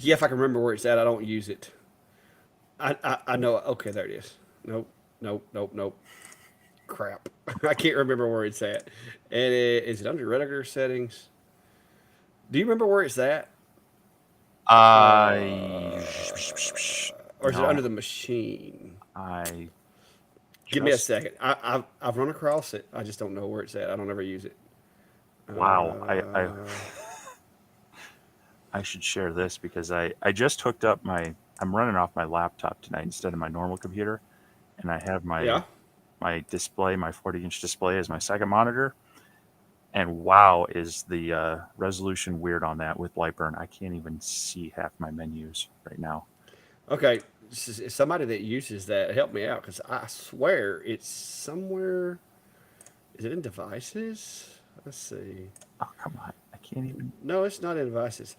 Yeah, if I can remember where it's at, I don't use it. I know. Okay, there it is. Nope, nope, nope, nope. Crap. I can't remember where it's at. Is it under editor settings? Do you remember where it's at? I Uh, or is it no, under the machine? I Give me a just second. I've run across it. I just don't know where it's at. I don't ever use it. wow. I Uh, I should share this because I just hooked up I'm running off my laptop tonight instead of my normal computer, and I have yeah. my display, my 40-inch display as my second monitor. And wow, is the resolution weird on that with Lightburn? I can't even see half my menus right now. Okay. Somebody that uses that, help me out because I swear it's somewhere. Is it in devices? Let's see. Oh come on, I can't even. No, it's not in devices.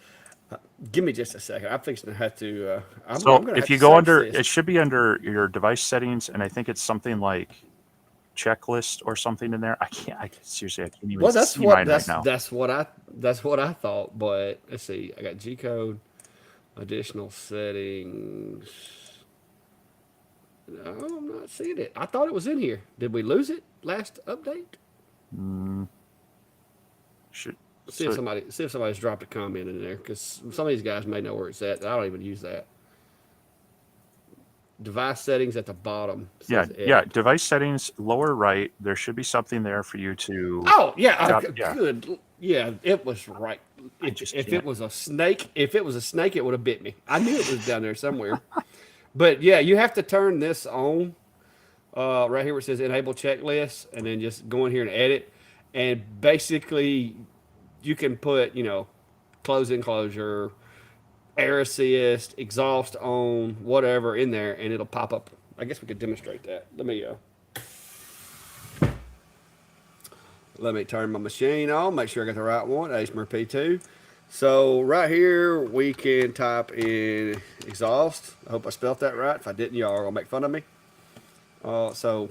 Give me just a second. I'm fixing to have to. I'm So going to if have you to go search under, this. it should be under your device settings, and I think it's something like checklist or something in there. Seriously, I can't even Well, see mine right now. that's what I thought. But let's see. I got G code, additional settings. No, I'm not seeing it. I thought it was in here. Did we lose it last update? Mm, should so See if somebody's dropped a comment in there, because some of these guys may know where it's at. I don't even use that. Device settings at the bottom yeah, says yeah. edit. Device settings, lower right. There should be something there for you to. Oh yeah, Yeah, good. Yeah, it was right. I just If can't. it was a snake, it would have bit me. I knew it was down there somewhere. But yeah, you have to turn this on. Right here where it says enable checklist, and then just go in here and edit, and basically you can put close enclosure, air assist, exhaust on, whatever in there, and it'll pop up. I guess we could demonstrate that. Let me turn my machine on, make sure I got the right one, ASMR P2. So right here we can type in exhaust. I hope I spelled that right. If I didn't, y'all are gonna make fun of me. So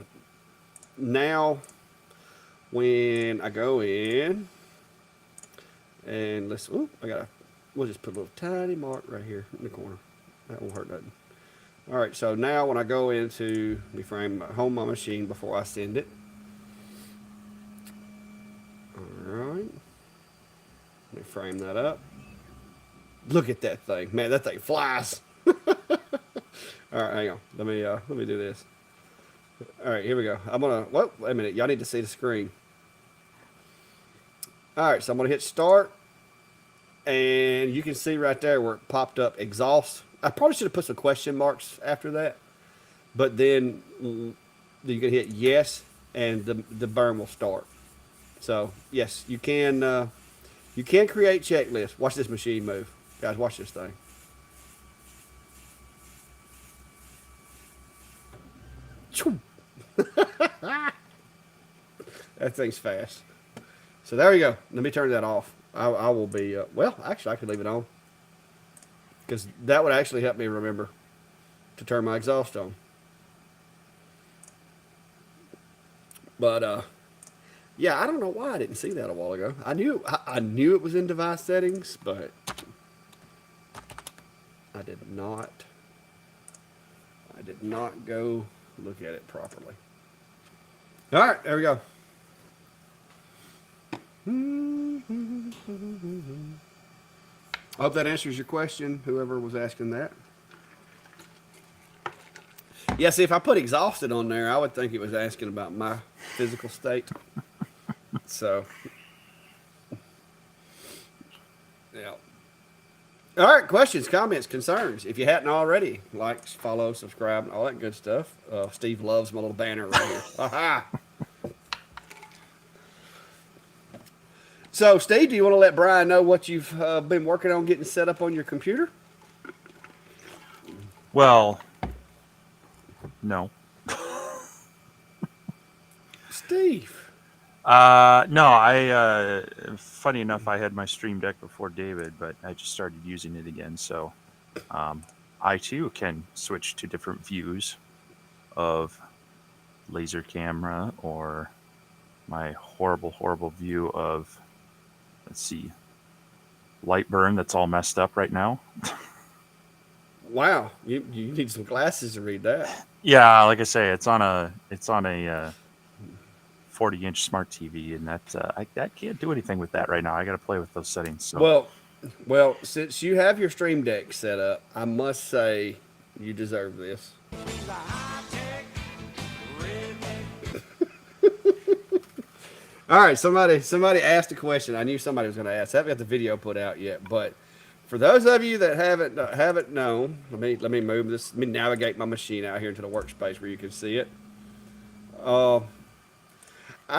now when I go in and we'll just put a little tiny mark right here in the corner. That won't hurt nothing. All right, so now when I go into, let me frame home my machine before I send it. All right, let me frame that up. Look at that thing, man! That thing flies. All right, hang on. Let me do this. All right, here we go. Wait a minute. Y'all need to see the screen. All right, so I'm gonna hit start, and you can see right there where it popped up exhaust. I probably should have put some question marks after that, but then you can hit yes, and the burn will start. So yes, you can create checklists. Watch this machine move, guys. Watch this thing. That thing's fast. So there we go. Let me turn that off. I will be, well, actually, I could leave it on, because that would actually help me remember to turn my exhaust on. But, yeah, I don't know why I didn't see that a while ago. I knew it was in device settings, but I did not go look at it properly. All right, there we go. I hope that answers your question, whoever was asking that. Yeah, see, if I put exhausted on there, I would think it was asking about my physical state. So, yeah. All right, questions, comments, concerns. If you hadn't already, like, follow, subscribe, all that good stuff. Steve loves my little banner right here. Aha! So, Steve, do you want to let Brian know what you've been working on getting set up on your computer? Well, no. Steve. No, funny enough, I had my Stream Deck before David, but I just started using it again. So I too can switch to different views of laser camera, or my horrible view of, let's see, Lightburn that's all messed up right now. Wow, you need some glasses to read that. Yeah, like I say, it's on a 40-inch smart TV, and I can't do anything with that right now. I got to play with those settings. So. Well, since you have your Stream Deck set up, I must say you deserve this. All right, somebody asked a question. I knew somebody was going to ask. I haven't got the video put out yet, but for those of you that haven't known, let me move this. Let me navigate my machine out here into the workspace where you can see it. I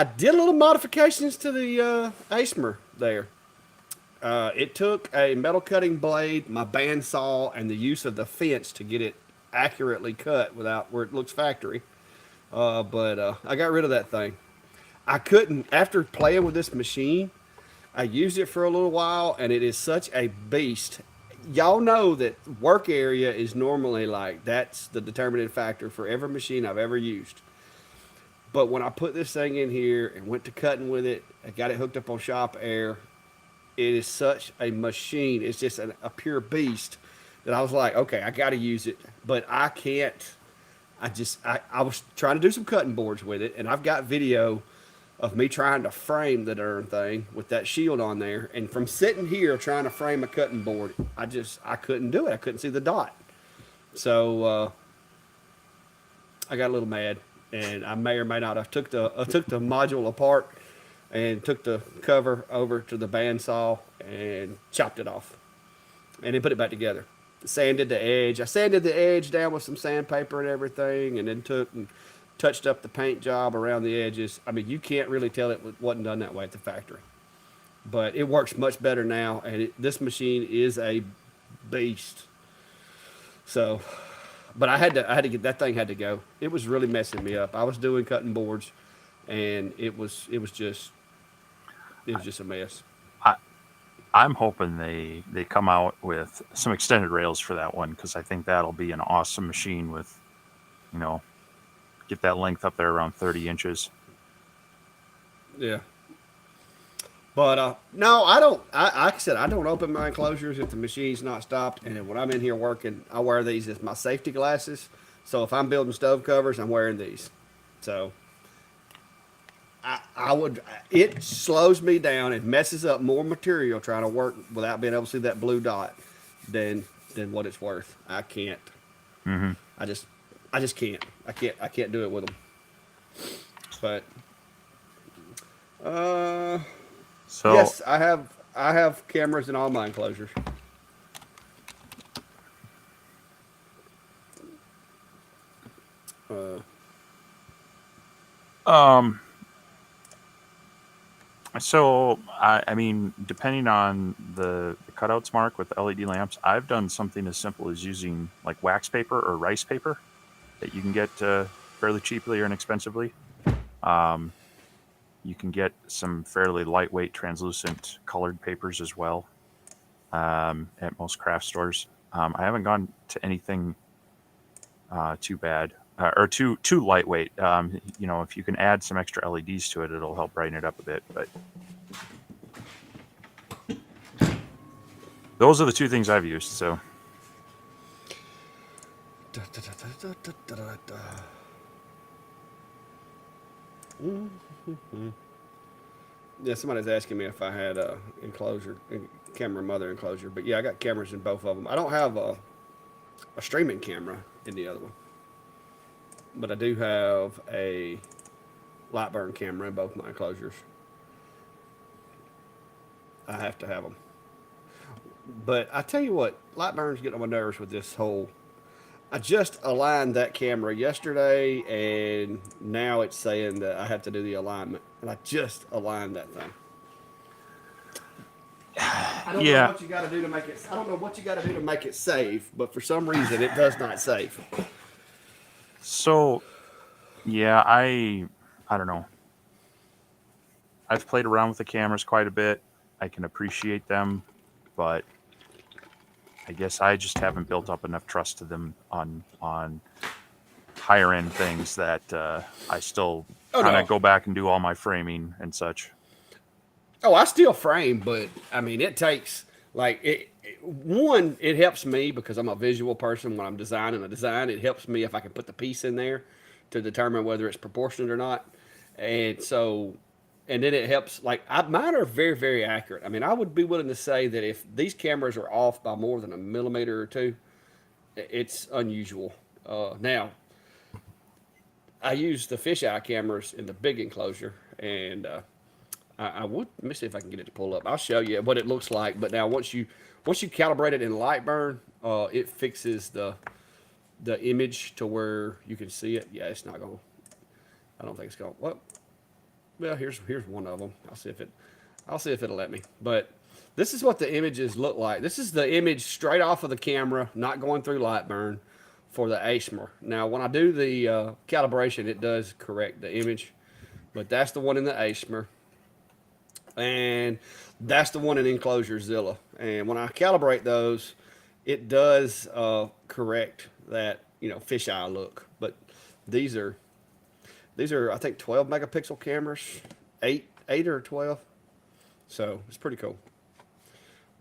did a little modifications to the ASMR there. It took a metal cutting blade, my bandsaw, and the use of the fence to get it accurately cut without where it looks factory. But I got rid of that thing. I couldn't, after playing with this machine, I used it for a little while, and it is such a beast. y'all know that work area is normally like that's the determining factor for every machine I've ever used. But when I put this thing in here and went to cutting with it, I got it hooked up on Shop Air. It is such a machine. It's just a pure beast that I was like, okay, I got to use it, but I can't. I was trying to do some cutting boards with it, and I've got video of me trying to frame the darn thing with that shield on there. And from sitting here trying to frame a cutting board, I couldn't do it. I couldn't see the dot. So I got a little mad, and I may or may not have took the module apart and took the cover over to the bandsaw and chopped it off, and then put it back together. Sanded the edge. I sanded the edge down with some sandpaper and everything, and then took and touched up the paint job around the edges. I mean, you can't really tell it wasn't done that way at the factory, but it works much better now, and this machine is a beast. So, but I had to get that thing had to go. It was really messing me up. I was doing cutting boards, and it was just a mess. I'm hoping they come out with some extended rails for that one, because I think that'll be an awesome machine with, you know, get that length up there around 30 inches. Yeah. But no, I don't. Like I said, I don't open my enclosures if the machine's not stopped. And then when I'm in here working, I wear these as my safety glasses. So if I'm building stove covers, I'm wearing these. So I would. It slows me down. It messes up more material trying to work without being able to see that blue dot than what it's worth. I can't. Mm-hmm. I just can't. I can't do it with them. But So yes, I have cameras in all my enclosures. So I mean, depending on the cutouts, Mark, with the LED lamps, I've done something as simple as using like wax paper or rice paper that you can get fairly cheaply or inexpensively. You can get some fairly lightweight, translucent colored papers as well at most craft stores. I haven't gone to anything too bad or too lightweight. You know, if you can add some extra LEDs to it, it'll help brighten it up a bit. But those are the two things I've used. So yeah, somebody's asking me if I had a enclosure, camera mother enclosure, but yeah, I got cameras in both of them. I don't have a streaming camera in the other one, but I do have a Lightburn camera in both my enclosures. I have to have them. But I tell you what, Lightburn's getting on my nerves with this whole. I just aligned that camera yesterday, and now it's saying that I have to do the alignment, and I just aligned that thing. I don't know what you got to do to make it. I don't know what you got to do to make it safe, but for some reason it does not save. So yeah, I don't know. I've played around with the cameras quite a bit. I can appreciate them, but I guess I just haven't built up enough trust to them on higher end things that I still kind of go back and do all my framing and such. Oh, I still frame, but I mean, it takes like it helps me because I'm a visual person. When I'm designing a design, it helps me if I can put the piece in there to determine whether it's proportionate or not. And so, and then it helps. Like mine are very, very accurate. I mean, I would be willing to say that if these cameras are off by more than a millimeter or two, it's unusual. Now, I use the fisheye cameras in the big enclosure, and I would let me see if I can get it to pull up. I'll show you what it looks like. But now once you calibrate it in Lightburn, it fixes the image to where you can see it. Yeah, it's not going. I don't think it's going. Well, here's one of them. I'll see if it'll let me. But this is what the images look like. This is the image straight off of the camera, not going through Lightburn for the ASMR. Now, when I do the calibration, it does correct the image, but that's the one in the ASMR. And that's the one in Enclosure Zilla. And when I calibrate those, it does correct that fisheye look. But these are I think 12 megapixel cameras, eight or 12. So it's pretty cool.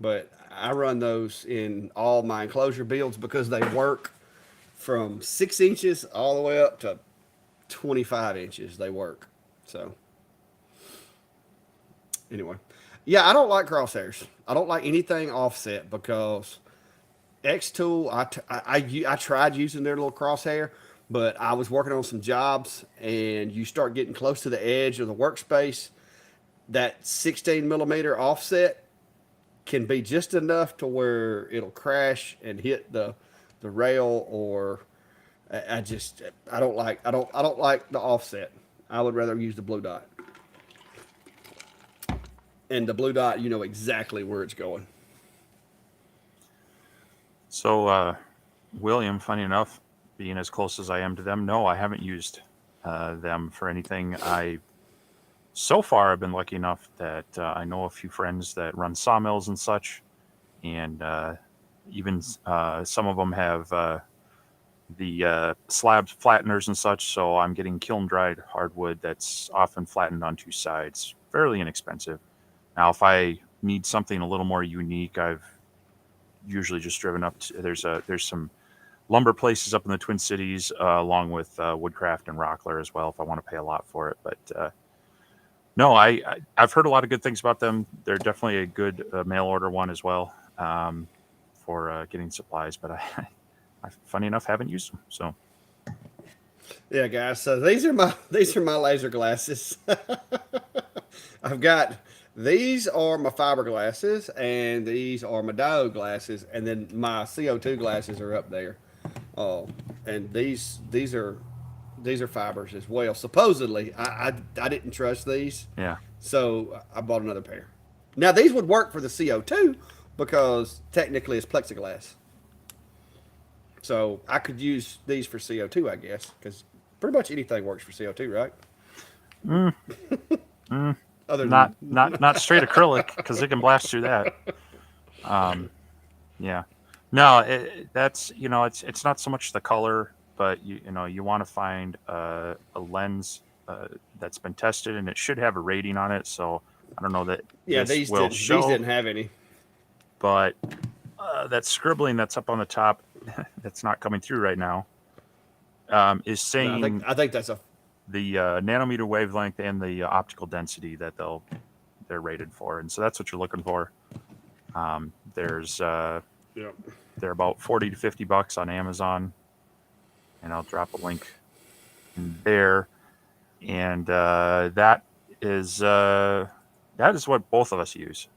But I run those in all my enclosure builds because they work from 6 inches all the way up to 25 inches. They work. So anyway, yeah, I don't like crosshairs. I don't like anything offset because Xtool, I tried using their little crosshair, but I was working on some jobs and you start getting close to the edge of the workspace. That 16 millimeter offset can be just enough to where it'll crash and hit the rail, or I don't like the offset. I would rather use the blue dot. And the blue dot, you know exactly where it's going. So, William, funny enough, being as close as I am to them, no, I haven't used them for anything. So far, I've been lucky enough that I know a few friends that run sawmills and such, and even some of them have the slab flatteners and such. So I'm getting kiln dried hardwood that's often flattened on two sides, fairly inexpensive. Now, if I need something a little more unique, I've usually just driven up to, there's some lumber places up in the Twin Cities, along with Woodcraft and Rockler as well, if I want to pay a lot for it. But no, I've heard a lot of good things about them. They're definitely a good mail order one as well, for getting supplies. But I, funny enough, haven't used them. So Yeah, guys. So these are my laser glasses. I've got these are my fiber glasses, and these are my diode glasses, and then my CO2 glasses are up there. Oh, and these are fibers as well. Supposedly, I didn't trust these, yeah, so I bought another pair. Now these would work for the CO2 because technically it's plexiglass. So I could use these for CO2, I guess, because pretty much anything works for CO2, right? mm, mm, Other not than not straight acrylic because it can blast through that. Um, yeah, no, that's it's not so much the color, but you want to find a lens that's been tested, and it should have a rating on it. So I don't know that yeah, this will these show, didn't have any. but that scribbling that's up on the top that's not coming through right now, is No, saying I think that's a the nanometer wavelength and the optical density that they're rated for, and so that's what you're looking for. There's yeah. they're about $40 to $50 on Amazon, and I'll drop a link in there. And that is what both of us use.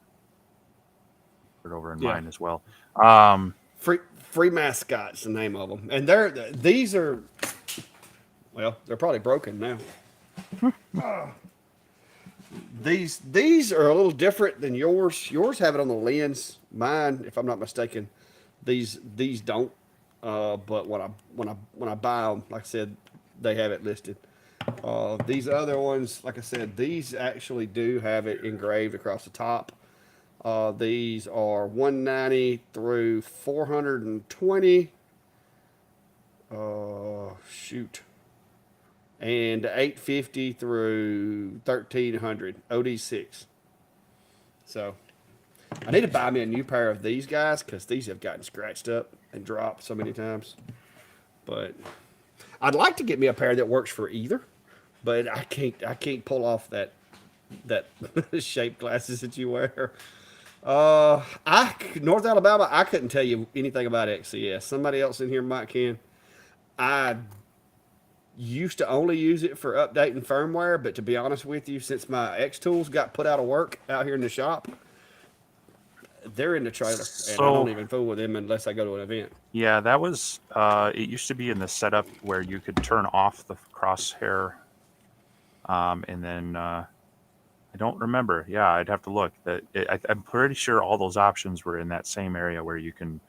Put it over in Yeah. mine as well. Um, Free mascots, the name of them, and these are well, they're probably broken now. These are a little different than yours. Yours have it on the lens. Mine, if I'm not mistaken, these don't. But when I buy them, like I said, they have it listed. These other ones, like I said, these actually do have it engraved across the top. These are 190 through 420. Shoot. And 850 through 1300 OD6. So I need to buy me a new pair of these guys because these have gotten scratched up and dropped so many times. But I'd like to get me a pair that works for either, but I can't pull off that shape glasses that you wear. I North Alabama. I couldn't tell you anything about XCS. Somebody else in here might can. I used to only use it for updating firmware, but to be honest with you, since my Xtools got put out of work out here in the shop, they're in the trailer, and I don't so even fool with them unless I go to an event. yeah, that was it used to be in the setup where you could turn off the crosshair, and then I don't remember. Yeah, I'd have to look. I'm pretty sure all those options were in that same area where you can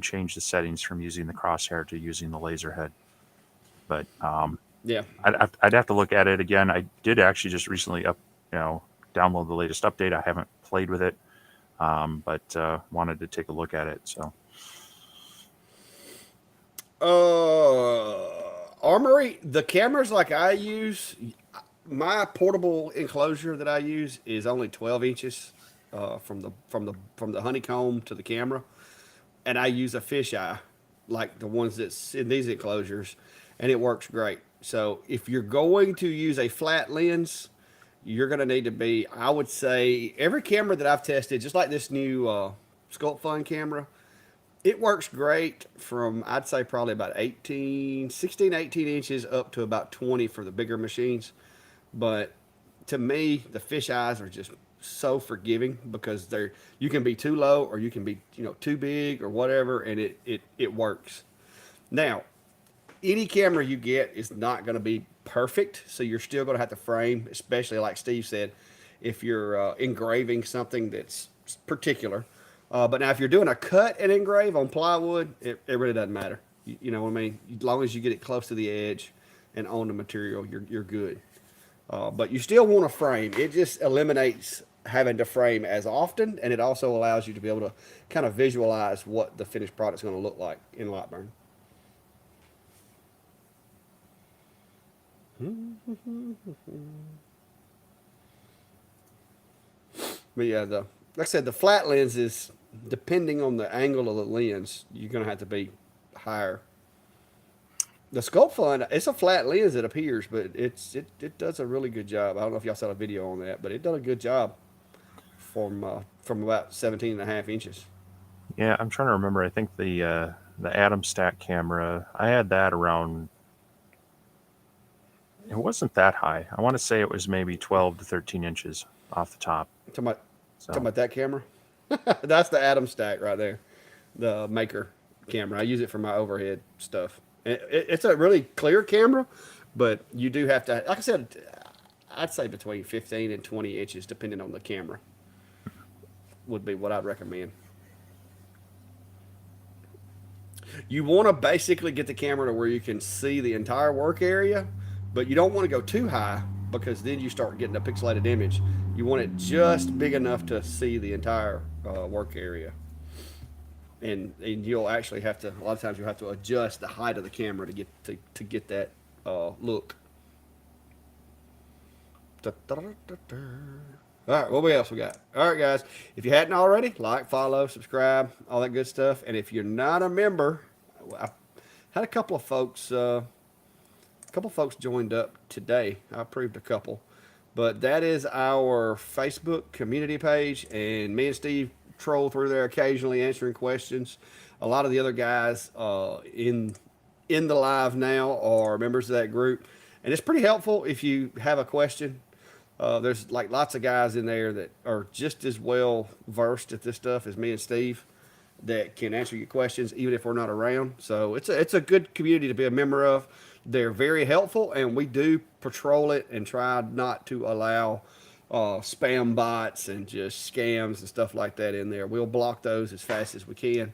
change the settings from using the crosshair to using the laser head. But Yeah, I'd have to look at it again. I did actually just recently download the latest update. I haven't played with it, but wanted to take a look at it. So Armory, the cameras like I use, my portable enclosure that I use is only 12 inches from the honeycomb to the camera, and I use a fisheye, like the ones that's in these enclosures, and it works great. So if you're going to use a flat lens, you're going to need to be, I would say, every camera that I've tested, just like this new Sculpt Fun camera, it works great from, I'd say, probably about 18 inches up to about 20 for the bigger machines. But to me, the fish eyes are just so forgiving because you can be too low or you can be, too big or whatever, and it works. Now, any camera you get is not going to be perfect, so you're still going to have to frame, especially like Steve said, if you're engraving something that's particular. But now, if you're doing a cut and engrave on plywood, it really doesn't matter. You know what I mean? As long as you get it close to the edge and on the material, you're good. But you still want to frame. It just eliminates having to frame as often, and it also allows you to be able to kind of visualize what the finished product's going to look like in Lightburn. But yeah, like I said, the flat lens is, depending on the angle of the lens, you're gonna have to be higher. The Sculpt Fun, it's a flat lens, it appears, but it does a really good job. I don't know if y'all saw a video on that, but it done a good job from about 17.5 inches. Yeah, I'm trying to remember. I think the Atom Stack camera, I had that around. It wasn't that high. I want to say it was maybe 12 to 13 inches off the top. Talking So about that camera? That's the Atom Stack right there, the Maker camera. I use it for my overhead stuff. It's a really clear camera, but you do have to, like I said, I'd say between 15 and 20 inches, depending on the camera, would be what I'd recommend. You want to basically get the camera to where you can see the entire work area, but you don't want to go too high because then you start getting a pixelated image. You want it just big enough to see the entire work area. And you'll actually have to, a lot of times you'll have to adjust the height of the camera to get that look. All right, what else we got? All right, guys, if you hadn't already, like, follow, subscribe, all that good stuff. And if you're not a member, I had a couple of folks joined up today. I approved a couple, but that is our Facebook community page, and me and Steve troll through there occasionally answering questions. A lot of the other guys in the live now are members of that group, and it's pretty helpful if you have a question. There's like lots of guys in there that are just as well versed at this stuff as me and Steve that can answer your questions even if we're not around. So it's a good community to be a member of. They're very helpful, and we do patrol it and try not to allow spam bots and just scams and stuff like that in there. We'll block those as fast as we can.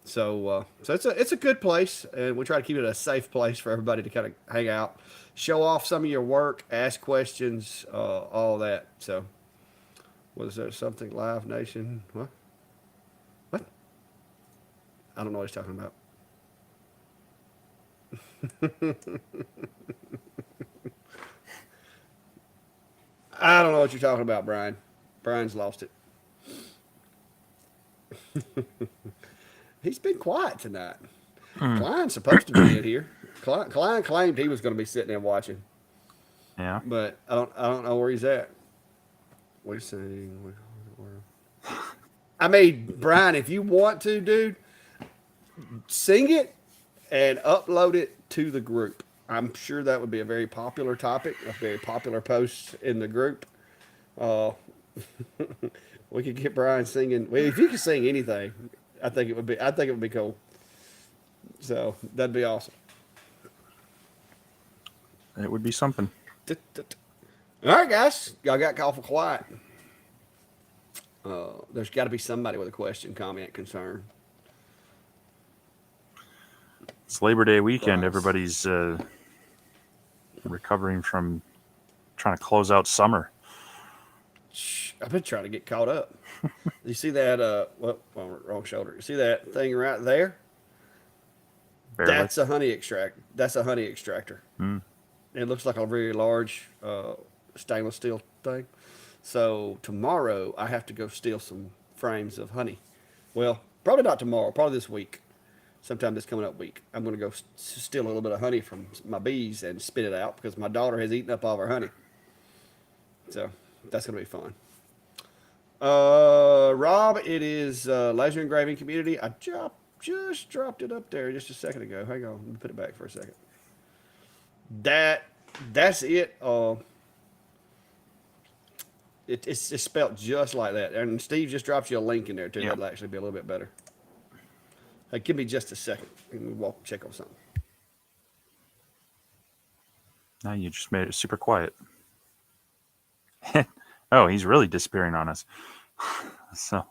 So it's a good place, and we try to keep it a safe place for everybody to kind of hang out, show off some of your work, ask questions, all that. So, was there something Live Nation? What? I don't know what he's talking about. I don't know what you're talking about, Brian. Brian's lost it. He's been quiet tonight. Klein's supposed to be in here. Klein claimed he was going to be sitting there watching. yeah, But I don't know where he's at. What are you saying? I mean, Brian, if you want to, dude, sing it and upload it to the group. I'm sure that would be a very popular topic, a very popular post in the group. We could get Brian singing. Well, if you could sing anything, I think it would be cool. So that'd be awesome. it would be something. All right, guys, y'all got awful quiet. There's got to be somebody with a question, comment, concern. It's Labor Day weekend. Nice. Everybody's recovering from trying to close out summer. I've been trying to get caught up. You see that? Wrong shoulder. You see that thing right there? Bear That's a honey extract. That's a honey extractor. Mm. It looks like a very large stainless steel thing. So tomorrow I have to go steal some frames of honey. Well, probably not tomorrow. Probably this week. Sometime this coming up week, I'm going to go steal a little bit of honey from my bees and spit it out because my daughter has eaten up all of our honey. So that's going to be fun. Rob, it is laser engraving community. I just dropped it up there just a second ago. Hang on, let me put it back for a second. That's it. It's spelled just like that. And Steve just dropped you a link in there too. Yep. That'll actually be a little bit better. Hey, give me just a second. Let me walk check on something. Now you just made it super quiet. Oh, he's really disappearing on us. So,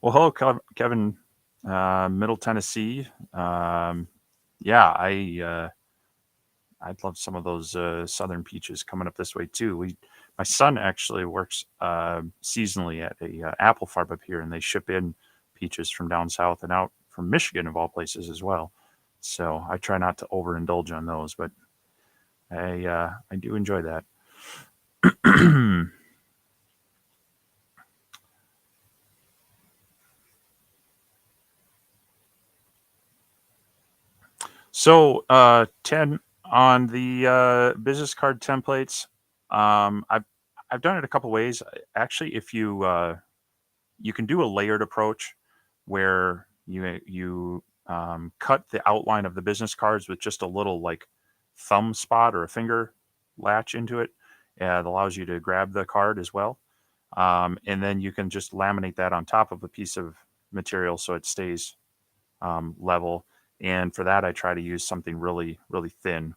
well, hello, Kevin, Middle Tennessee. Yeah, I'd love some of those southern peaches coming up this way too. My son actually works seasonally at a apple farm up here, and they ship in peaches from down south and out from Michigan of all places as well. So I try not to overindulge on those, but I do enjoy that. So 10 on the business card templates. I've done it a couple ways. Actually, if you you can do a layered approach where you cut the outline of the business cards with just a little like thumb spot or a finger latch into it. It allows you to grab the card as well. And then you can just laminate that on top of a piece of material so it stays level. And for that, I try to use something really, really thin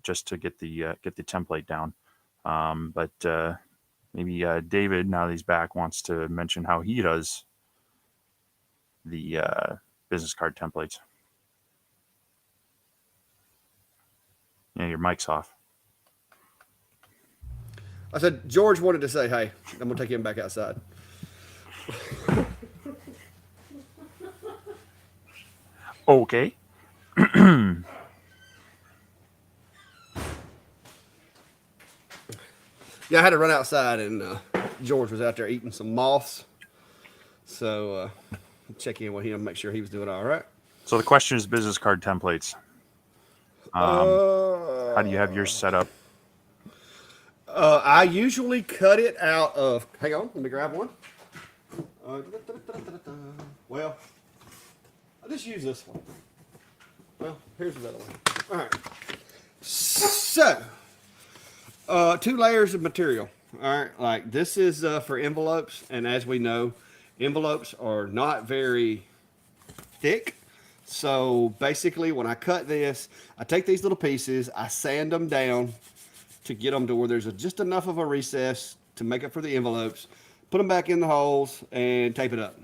just to get the template down. But maybe David, now that he's back, wants to mention how he does the business card templates. Yeah, your mic's off. I said George wanted to say, "Hey, I'm gonna take him back outside." Okay. Yeah, I had to run outside, and George was out there eating some moths. So check in with him, make sure he was doing all right. So the question is business card templates. How do you have yours set up? I usually cut it out of. Hang on, let me grab one. Well, I just use this one. Well, here's the other one. All right. So, 2 layers of material. All right, like this is for envelopes, and as we know, envelopes are not very thick. So basically, when I cut this, I take these little pieces, I sand them down to get them to where there's just enough of a recess to make up for the envelopes. Put them back in the holes and tape it up.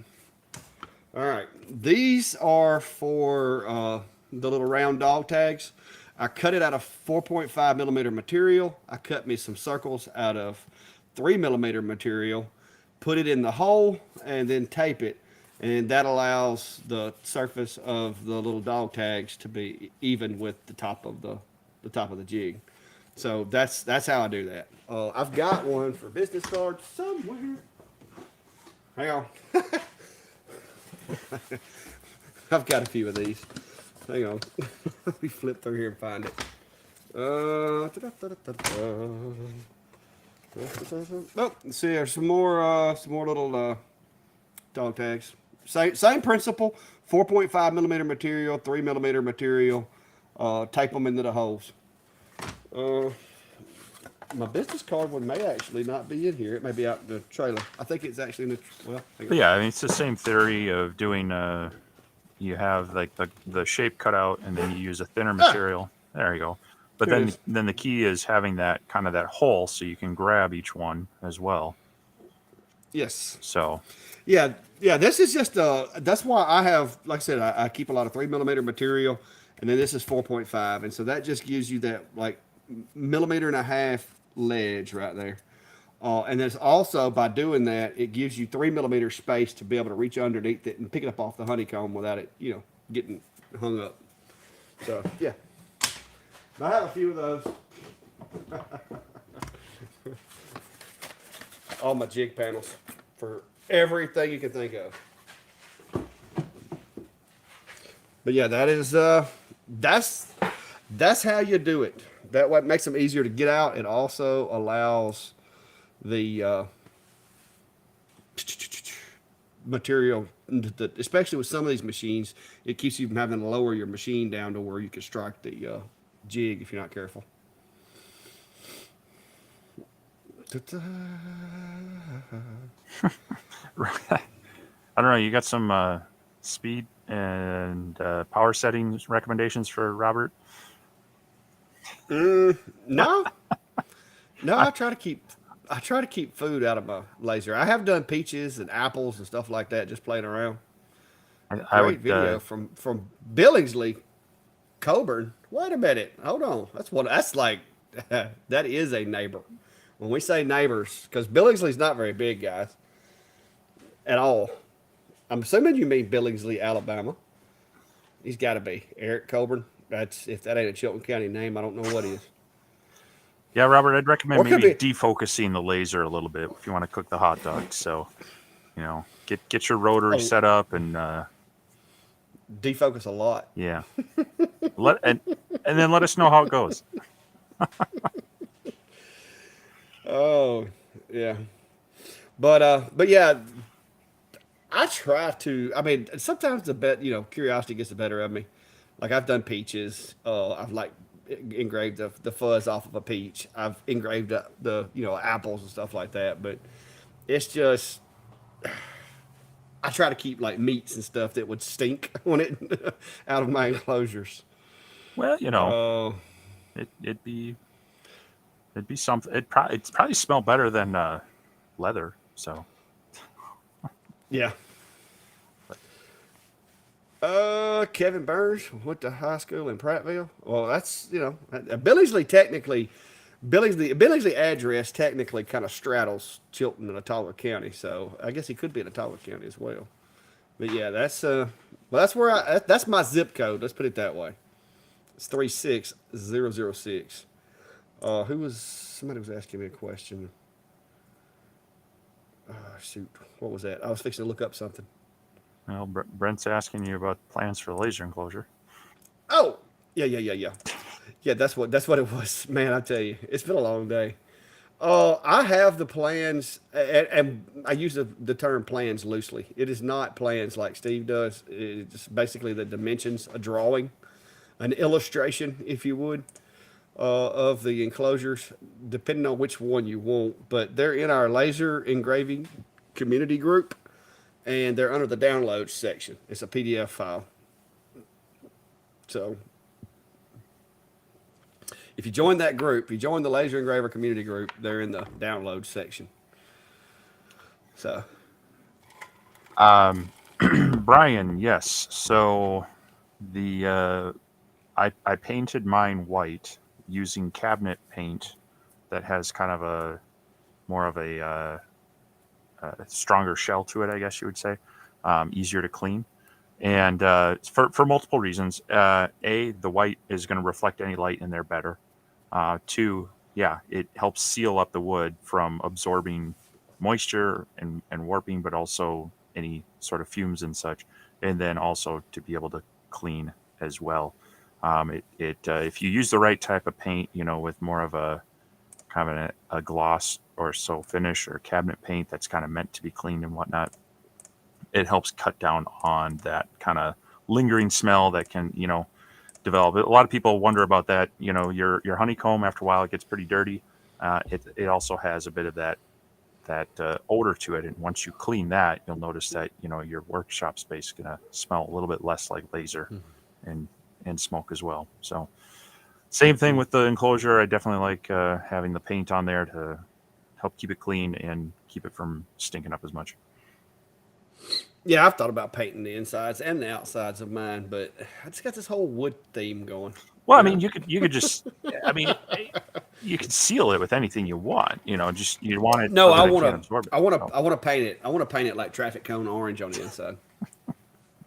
All right, these are for the little round dog tags. I cut it out of 4.5 millimeter material. I cut me some circles out of 3 millimeter material, put it in the hole, and then tape it. And that allows the surface of the little dog tags to be even with the top of the jig. So that's how I do that. I've got one for business cards somewhere. Hang on. I've got a few of these. Hang on. Let me flip through here and find it. Oh, let's see. There's some more little dog tags. Same principle. 4.5 millimeter material, 3 millimeter material. Tape them into the holes. My business card one may actually not be in here. It may be out in the trailer. I think it's actually in the. Well, But yeah, I mean, it's the same theory of doing. You have like the shape cut out, and then you use a thinner material. There you go. But then the key is having that kind of that hole so you can grab each one as well. Yes. So. Yeah. This is just that's why I have, like I said, I keep a lot of 3 millimeter material, and then this is 4.5, and so that just gives you that like 1.5 millimeter ledge right there. And there's also, by doing that, it gives you 3 millimeter space to be able to reach underneath it and pick it up off the honeycomb without it, getting hung up. So yeah, I have a few of those. All my jig panels for everything you can think of. But yeah, that's how you do it. That way it makes them easier to get out. It also allows the material, especially with some of these machines, it keeps you from having to lower your machine down to where you can strike the jig if you're not careful. I don't know. You got some speed and power settings recommendations for Robert? No, no. I try to keep food out of my laser. I have done peaches and apples and stuff like that, just playing around. I Great would. video from Billingsley, Coburn. Wait a minute, hold on. That's like that is a neighbor. When we say neighbors, because Billingsley's not very big, guys, at all. I'm assuming you mean Billingsley, Alabama. He's got to be Eric Coburn. That's if that ain't a Chilton County name, I don't know what is. Yeah, Robert, I'd recommend Or could maybe be defocusing the laser a little bit if you want to cook the hot dogs. So, get your rotary set up and defocus a lot. yeah, and then let us know how it goes. Oh, yeah. But yeah, I try to. I mean, sometimes curiosity gets the better of me. Like I've done peaches. I've like engraved the fuzz off of a peach. I've engraved the apples and stuff like that. But it's just I try to keep like meats and stuff that would stink on it out of my enclosures. Well, Oh, it'd be something. It'd probably smell better than leather. So yeah. Kevin Burns went to high school in Prattville. Well, that's Billingsley technically, Billingsley address technically kind of straddles Chilton and Ottawa County, so I guess he could be in Ottawa County as well. But yeah, that's where that's my zip code. Let's put it that way. It's 36006. Somebody was asking me a question. Shoot, what was that? I was fixing to look up something. well, Brent's asking you about plans for the laser enclosure. Oh, yeah. Yeah, that's what it was. Man, I tell you, it's been a long day. I have the plans, and I use the term plans loosely. It is not plans like Steve does. It's basically the dimensions, a drawing, an illustration, if you would, of the enclosures, depending on which one you want. But they're in our laser engraving community group, and they're under the downloads section. It's a PDF file. So if you join that group, if you join the Laser Engraver community group, they're in the download section. So, Brian, yes. So the I painted mine white using cabinet paint that has kind of a more of a stronger shell to it, I guess you would say, easier to clean. And for multiple reasons. A, the white is going to reflect any light in there better. Two, yeah, it helps seal up the wood from absorbing moisture and warping, but also any sort of fumes and such. And then also to be able to clean as well. If you use the right type of paint, with more of a kind of a gloss or so finish or cabinet paint that's kind of meant to be cleaned and whatnot, it helps cut down on that kind of lingering smell that can, develop. A lot of people wonder about that. Your honeycomb, after a while, it gets pretty dirty. It also has a bit of that odor to it. And once you clean that, you'll notice that, your workshop space is going to smell a little bit less like laser and smoke as well. So same thing with the enclosure. I definitely like having the paint on there to help keep it clean and keep it from stinking up as much. yeah, I've thought about painting the insides and the outsides of mine, but I just got this whole wood theme going. Well, I mean, you could just, you could seal it with anything you want. Just you want it. No, so I that it want can't absorb to. it. I want to. I want to paint it. I want to paint it like traffic cone orange on the inside.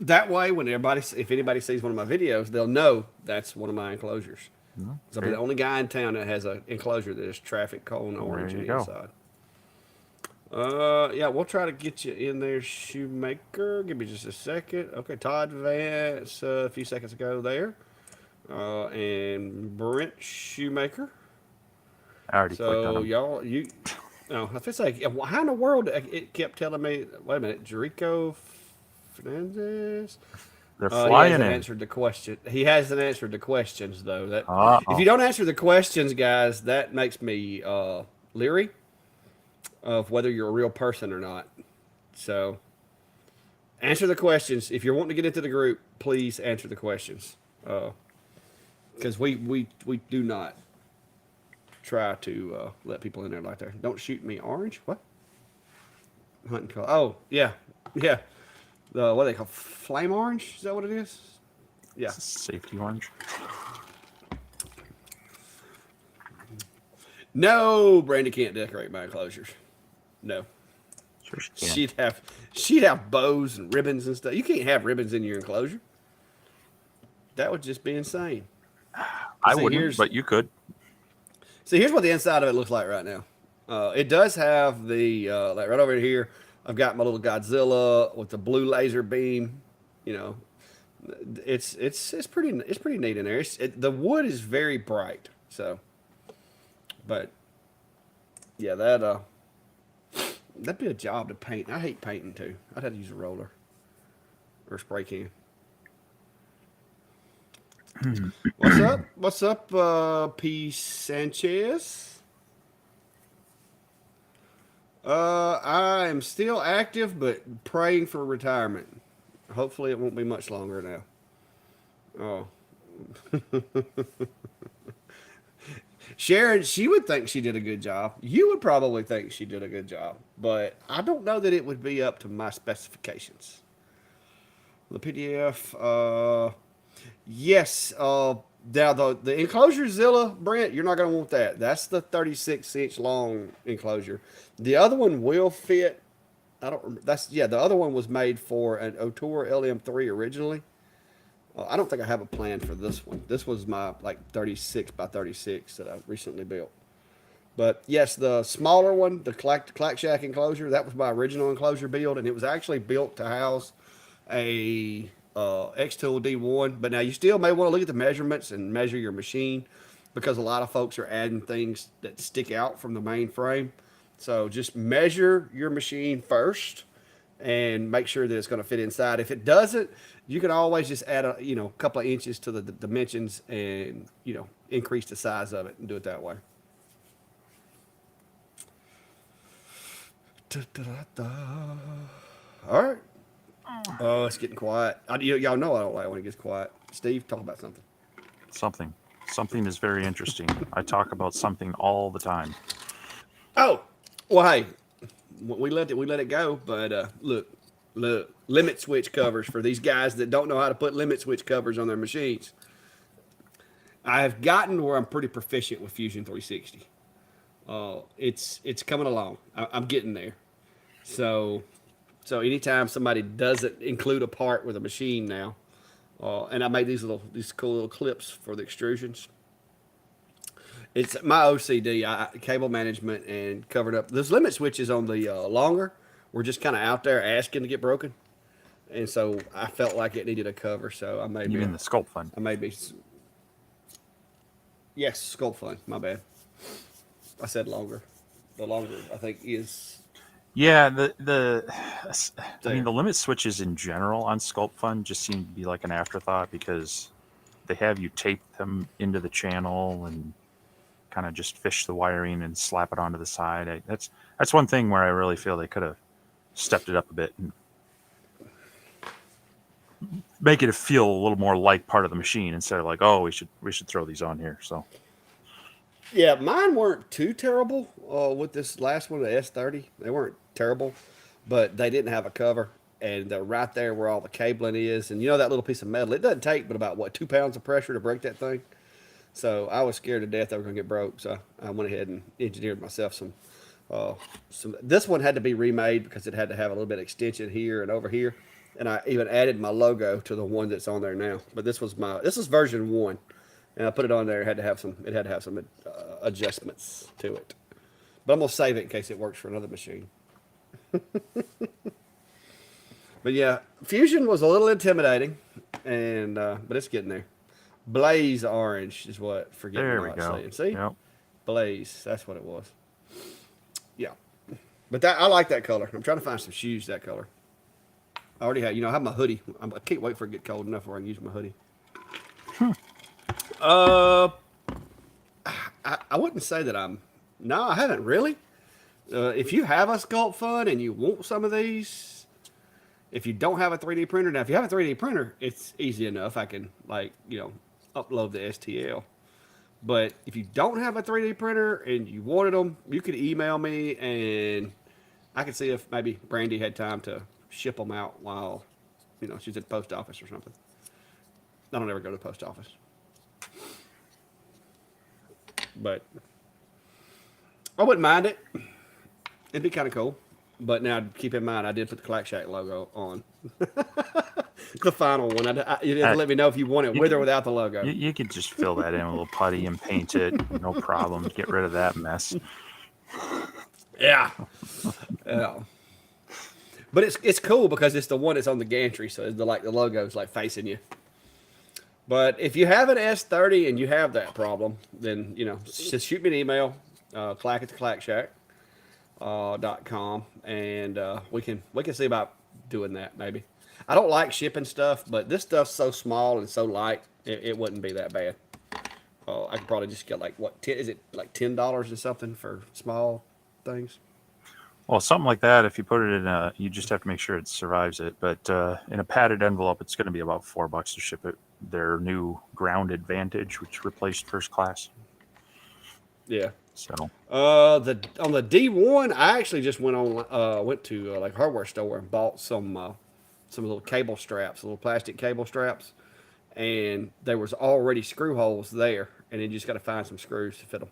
That way, when if anybody sees one of my videos, they'll know that's one of my enclosures. No, So I'll be the only guy in town that has an enclosure that is traffic cone orange there on you the go. inside. Yeah, we'll try to get you in there, Shoemaker. Give me just a second. Okay, Todd Vance, a few seconds ago there. And Brent Shoemaker. I already clicked on So them. y'all, no, if it's like, how in the world it kept telling me, wait a minute, Jericho Fernandez? They're He flying hasn't in. answered the question. He hasn't answered the questions though. That if you Uh-oh. don't answer the questions, guys, that makes me leery of whether you're a real person or not. So answer the questions. If you're wanting to get into the group, please answer the questions. Because we do not try to let people in there like that. Don't shoot me, orange. What? Hunting color. Oh yeah, yeah. The what do they call flame orange? Is that what it is? Yeah. Safety orange. No, Brandy can't decorate my enclosures. No. Sure she can. She'd have bows and ribbons and stuff. You can't have ribbons in your enclosure. That would just be insane. I See, wouldn't, but you could. here's what the inside of it looks like right now. It does have the like right over here. I've got my little Godzilla with the blue laser beam. You know, it's pretty neat in there. The wood is very bright. So, but yeah, that'd be a job to paint. I hate painting too. I'd have to use a roller or a spray can. What's up? What's up, P. Sanchez? I am still active, but praying for retirement. Hopefully, it won't be much longer now. Oh. Sharon, she would think she did a good job. You would probably think she did a good job, but I don't know that it would be up to my specifications. The PDF, yes. Now the enclosure Zilla, Brent, you're not going to want that. That's the 36-inch long enclosure. The other one will fit. I don't. That's yeah. The other one was made for an Otour LM3 originally. I don't think I have a plan for this one. This was my like 36 by 36 that I recently built. But yes, the smaller one, the Clack Shack enclosure, that was my original enclosure build, and it was actually built to house a X-Tool D1. But now you still may want to look at the measurements and measure your machine because a lot of folks are adding things that stick out from the main frame. So just measure your machine first and make sure that it's going to fit inside. If it doesn't, you can always just add a couple of inches to the dimensions and increase the size of it and do it that way. All right. Oh, it's getting quiet. Y'all know I don't like when it gets quiet. Steve, talk about something. Something is very interesting. I talk about something all the time. Oh, well, hey, we let it go. But look, limit switch covers for these guys that don't know how to put limit switch covers on their machines. I have gotten where I'm pretty proficient with Fusion 360. It's coming along. I'm getting there. So anytime somebody doesn't include a part with a machine now, and I made these cool little clips for the extrusions. It's my OCD, cable management and covered up. Those limit switches on the longer were just kind of out there asking to get broken, and so I felt like it needed a cover. So I made You mean the Sculpt Fund? Yes, Sculpt Fund. My bad. I said longer. The longer I think is. Yeah, I mean the limit switches in general on Sculpt Fund just seem to be like an afterthought because they have you tape them into the channel and kind of just fish the wiring and slap it onto the side. That's one thing where I really feel they could have stepped it up a bit and make it feel a little more like part of the machine instead of like, oh, we should throw these on here. So Yeah, mine weren't too terrible with this last one, the S30. They weren't terrible, but they didn't have a cover. And they're right there where all the cabling is. And that little piece of metal, it doesn't take but about, 2 pounds of pressure to break that thing. So I was scared to death they were going to get broke. So I went ahead and engineered myself some. This one had to be remade because it had to have a little bit of extension here and over here. and I even added my logo to the one that's on there now. But this is version 1, and I put it on there. It had to have some adjustments to it. But I'm gonna save it in case it works for another machine. But yeah, Fusion was a little intimidating, and but it's getting there. Blaze orange is what forget There me we not go. saying. See, Yep. Blaze, that's what it was. Yeah, but that I like that color. I'm trying to find some shoes that color. I already have, I have my hoodie. I can't wait for it to get cold enough where I can use my hoodie. Uh, I wouldn't say that I'm. No, I haven't really. If you have a Sculpt Fun and you want some of these, if you don't have a 3D printer, now if you have a 3D printer, it's easy enough. I can upload the STL. But if you don't have a 3D printer and you wanted them, you could email me and I could see if maybe Brandy had time to ship them out while, she's at the post office or something. I don't ever go to the post office. But I wouldn't mind it. It'd be kind of cool. But now keep in mind, I did put the Clack Shack logo on. The final one. You have to let me know if you want it with or without the logo. You could just fill that in with a little putty and paint it. No problem. Get rid of that mess. Yeah. Yeah. But it's cool because it's the one that's on the gantry, so the logo's like facing you. But if you have an S30 and you have that problem, then just shoot me an email, clack@theclackshack.com, and we can see about doing that maybe. I don't like shipping stuff, but this stuff's so small and so light, it wouldn't be that bad. I could probably just get is it like $10 or something for small things? Well, something like that, if you put it in you just have to make sure it survives it. But in a padded envelope, it's going to be about $4 to ship it. Their new grounded Vantage, which replaced First Class. Yeah. So. On the D1, I actually just went to like hardware store and bought some little cable straps, little plastic cable straps, and there was already screw holes there, and then you just got to find some screws to fit them.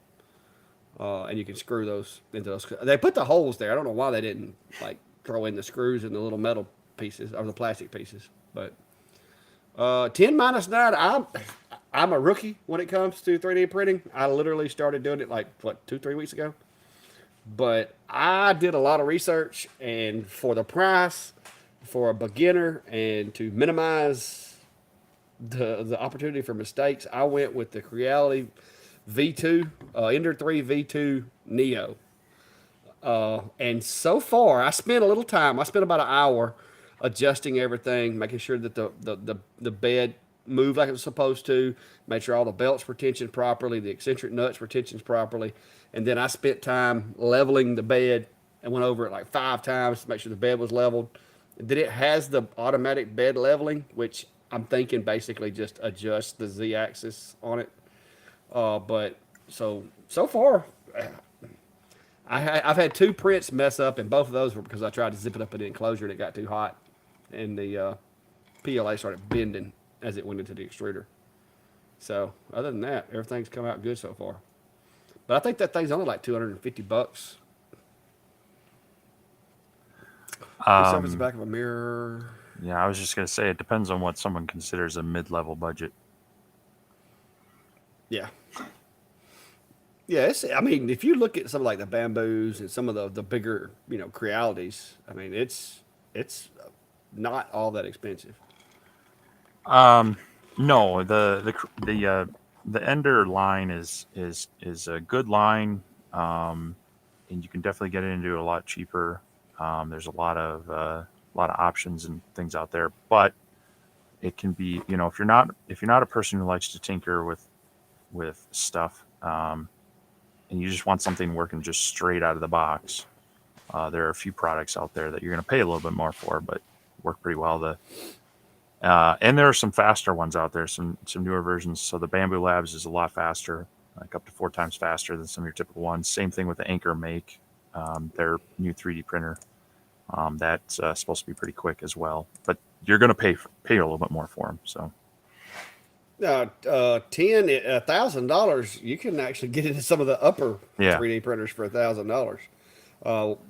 And you can screw those into those. They put the holes there. I don't know why they didn't throw in the screws and the little metal pieces or the plastic pieces. But 10 minus 9, I'm a rookie when it comes to 3D printing. I literally started doing it 2-3 weeks ago. But I did a lot of research, and for the price, for a beginner, and to minimize the opportunity for mistakes, I went with the Creality V2, Ender 3 V2 Neo. And so far, I spent a little time. I spent about an hour adjusting everything, making sure that the bed moved like it was supposed to, made sure all the belts were tensioned properly, the eccentric nuts were tensioned properly. And then I spent time leveling the bed and went over it 5 times to make sure the bed was leveled. And then it has the automatic bed leveling, which I'm thinking basically just adjusts the Z-axis on it. But so far, I've had 2 prints mess up, and both of those were because I tried to zip it up in the enclosure and it got too hot, and the PLA started bending as it went into the extruder. So other than that, everything's come out good so far. But I think that thing's only $250. It's the back of a mirror. Yeah, I was just gonna say it depends on what someone considers a mid-level budget. Yeah. Yeah, I mean, if you look at some the Bamboos and some of the bigger, Crealities, I mean, it's not all that expensive. No, the Ender line is a good line, and you can definitely get it into a lot cheaper. There's a lot of options and things out there, but it can be, if you're not a person who likes to tinker with stuff, and you just want something working just straight out of the box, there are a few products out there that you're going to pay a little bit more for, but work pretty well. And there are some faster ones out there, some newer versions. So the Bambu Labs is a lot faster, up to 4 times faster than some of your typical ones. Same thing with the Anchor Make, their new 3D printer. That's supposed to be pretty quick as well, but you're going to pay a little bit more for them. So. $1,000, you can actually get into some of the upper 3D printers for $1,000.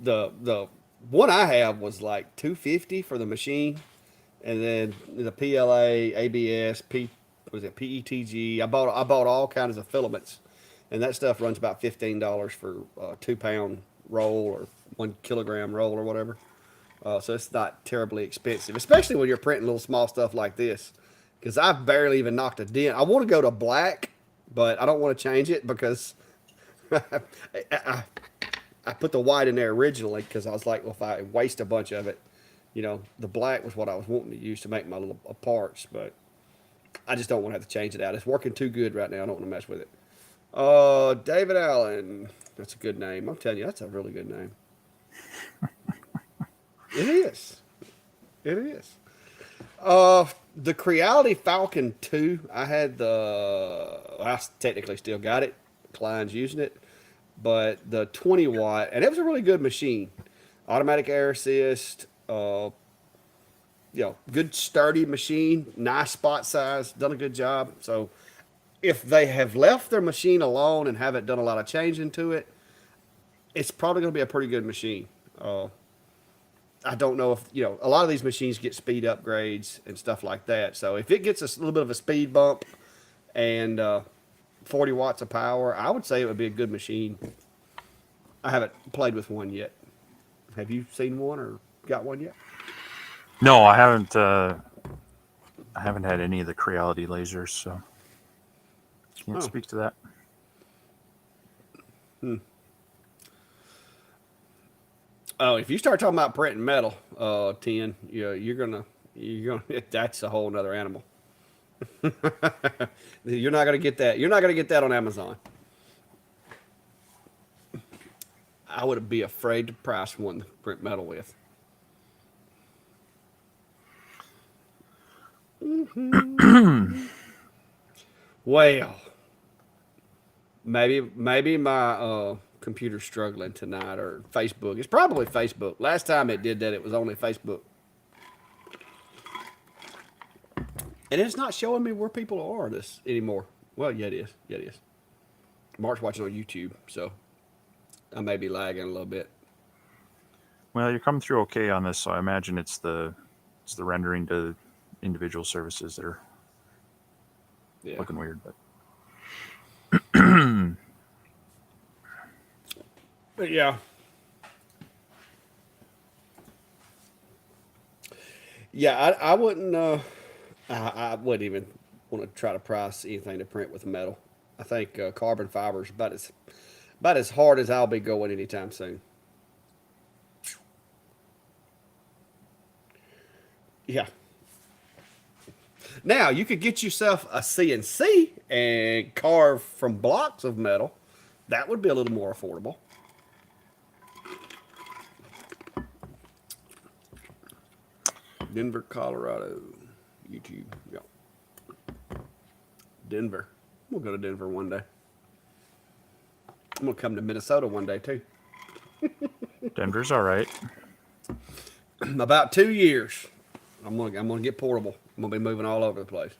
The one I have was $250 for the machine, and then the PLA, ABS, was it PETG? I bought all kinds of filaments, and that stuff runs about $15 for a 2 pound roll or 1 kilogram roll or whatever. So it's not terribly expensive, especially when you're printing little small stuff like this. Because I've barely even knocked a dent. I want to go to black, but I don't want to change it because I, I put the white in there originally because I was like, well, if I waste a bunch of it, the black was what I was wanting to use to make my little parts, but I just don't want to have to change it out. It's working too good right now. I don't want to mess with it. David Allen. That's a good name. I'm telling you, that's a really good name. It is. It is. The Creality Falcon 2, I technically still got it. Klein's using it. But the 20 watt, and it was a really good machine. Automatic air assist, good sturdy machine, nice spot size, done a good job. So if they have left their machine alone and haven't done a lot of changing to it, it's probably going to be a pretty good machine. I don't know if, a lot of these machines get speed upgrades and stuff like that. So if it gets a little bit of a speed bump and 40 watts of power, I would say it would be a good machine. I haven't played with one yet. Have you seen one or got one yet? No, I haven't. I haven't had any of the Creality lasers, so can't speak to that. Oh, if you start talking about printing metal, tin, you're gonna that's a whole nother animal. You're not gonna get that. You're not gonna get that on Amazon. I would be afraid to price one to print metal with. Well, maybe my computer's struggling tonight, or Facebook. It's probably Facebook. Last time it did that, it was only Facebook. And it's not showing me where people are this anymore. Well, yeah, it is. Yeah, it is. Mark's watching on YouTube, so I may be lagging a little bit. Well, you're coming through okay on this, so I imagine it's the rendering to individual services that are looking weird. But yeah. Yeah, I wouldn't. I wouldn't even want to try to price anything to print with metal. I think carbon fiber is about as hard as I'll be going anytime soon. Yeah. Now you could get yourself a CNC and carve from blocks of metal. That would be a little more affordable. Denver, Colorado. YouTube. Yeah. Denver. We'll go to Denver one day. I'm gonna come to Minnesota one day too. Denver's all right. About 2 years. I'm gonna get portable. I'm gonna be moving all over the place.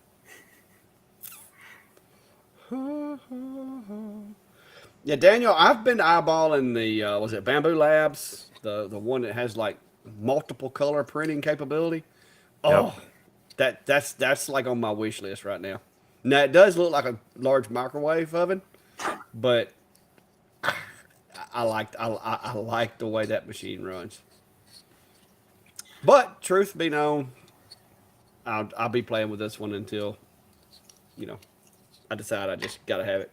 Yeah, Daniel, I've been eyeballing the was it Bamboo Labs, the one that has like multiple color printing capability. Oh, that's like on my wish list right now. Now it does look like a large microwave oven, but I like the way that machine runs. But truth be known, I'll be playing with this one until, I decide I just gotta have it.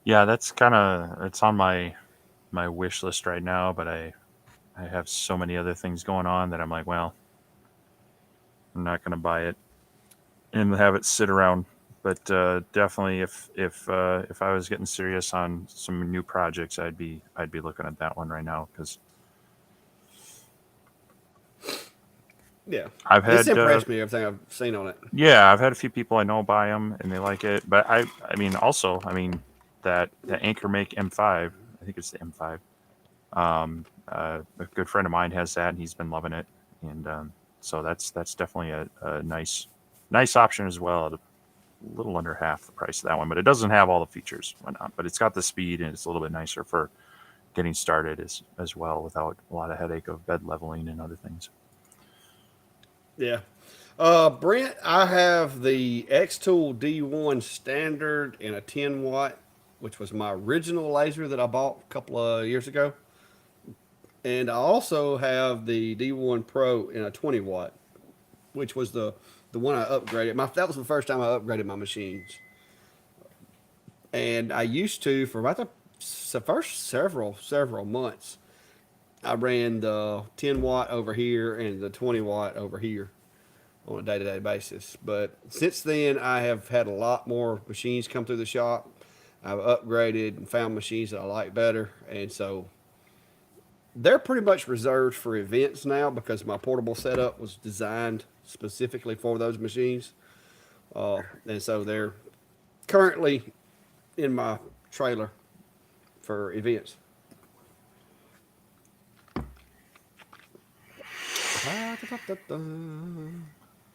Yeah, it's on my wish list right now, but I have so many other things going on that I'm like, well, I'm not going to buy it and have it sit around. But definitely, if I was getting serious on some new projects, I'd be looking at that one right now because It's impressed me everything I've seen on it. Yeah, I've had a few people I know buy them and they like it, but I mean that Anchor Make M5, I think it's the M5. A good friend of mine has that, and he's been loving it, and so that's definitely a nice option as well. At a little under half the price of that one, but it doesn't have all the features, whatnot. But it's got the speed, and it's a little bit nicer for getting started as well without a lot of headache of bed leveling and other things. Yeah. Brent, I have the X Tool D1 standard in a 10 watt, which was my original laser that I bought a couple of years ago. And I also have the D1 Pro in a 20 watt, which was the one I upgraded. That was the first time I upgraded my machines. And I used to, for about the first several months, I ran the 10 watt over here and the 20 watt over here on a day to day basis. But since then, I have had a lot more machines come through the shop. I've upgraded and found machines that I like better. And so they're pretty much reserved for events now because my portable setup was designed specifically for those machines. And so they're currently in my trailer for events.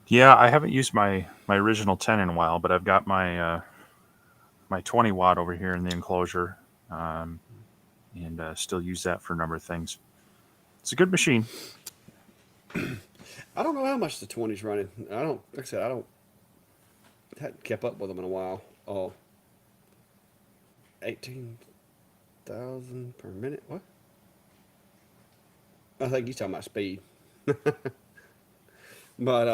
Yeah, I haven't used my original 10 in a while, but I've got my 20 watt over here in the enclosure, and still use that for a number of things. It's a good machine. I don't know how much the 20's running. I don't, like I said, I don't, hadn't kept up with them in a while. 18,000 per minute. What? I think you're talking about speed. But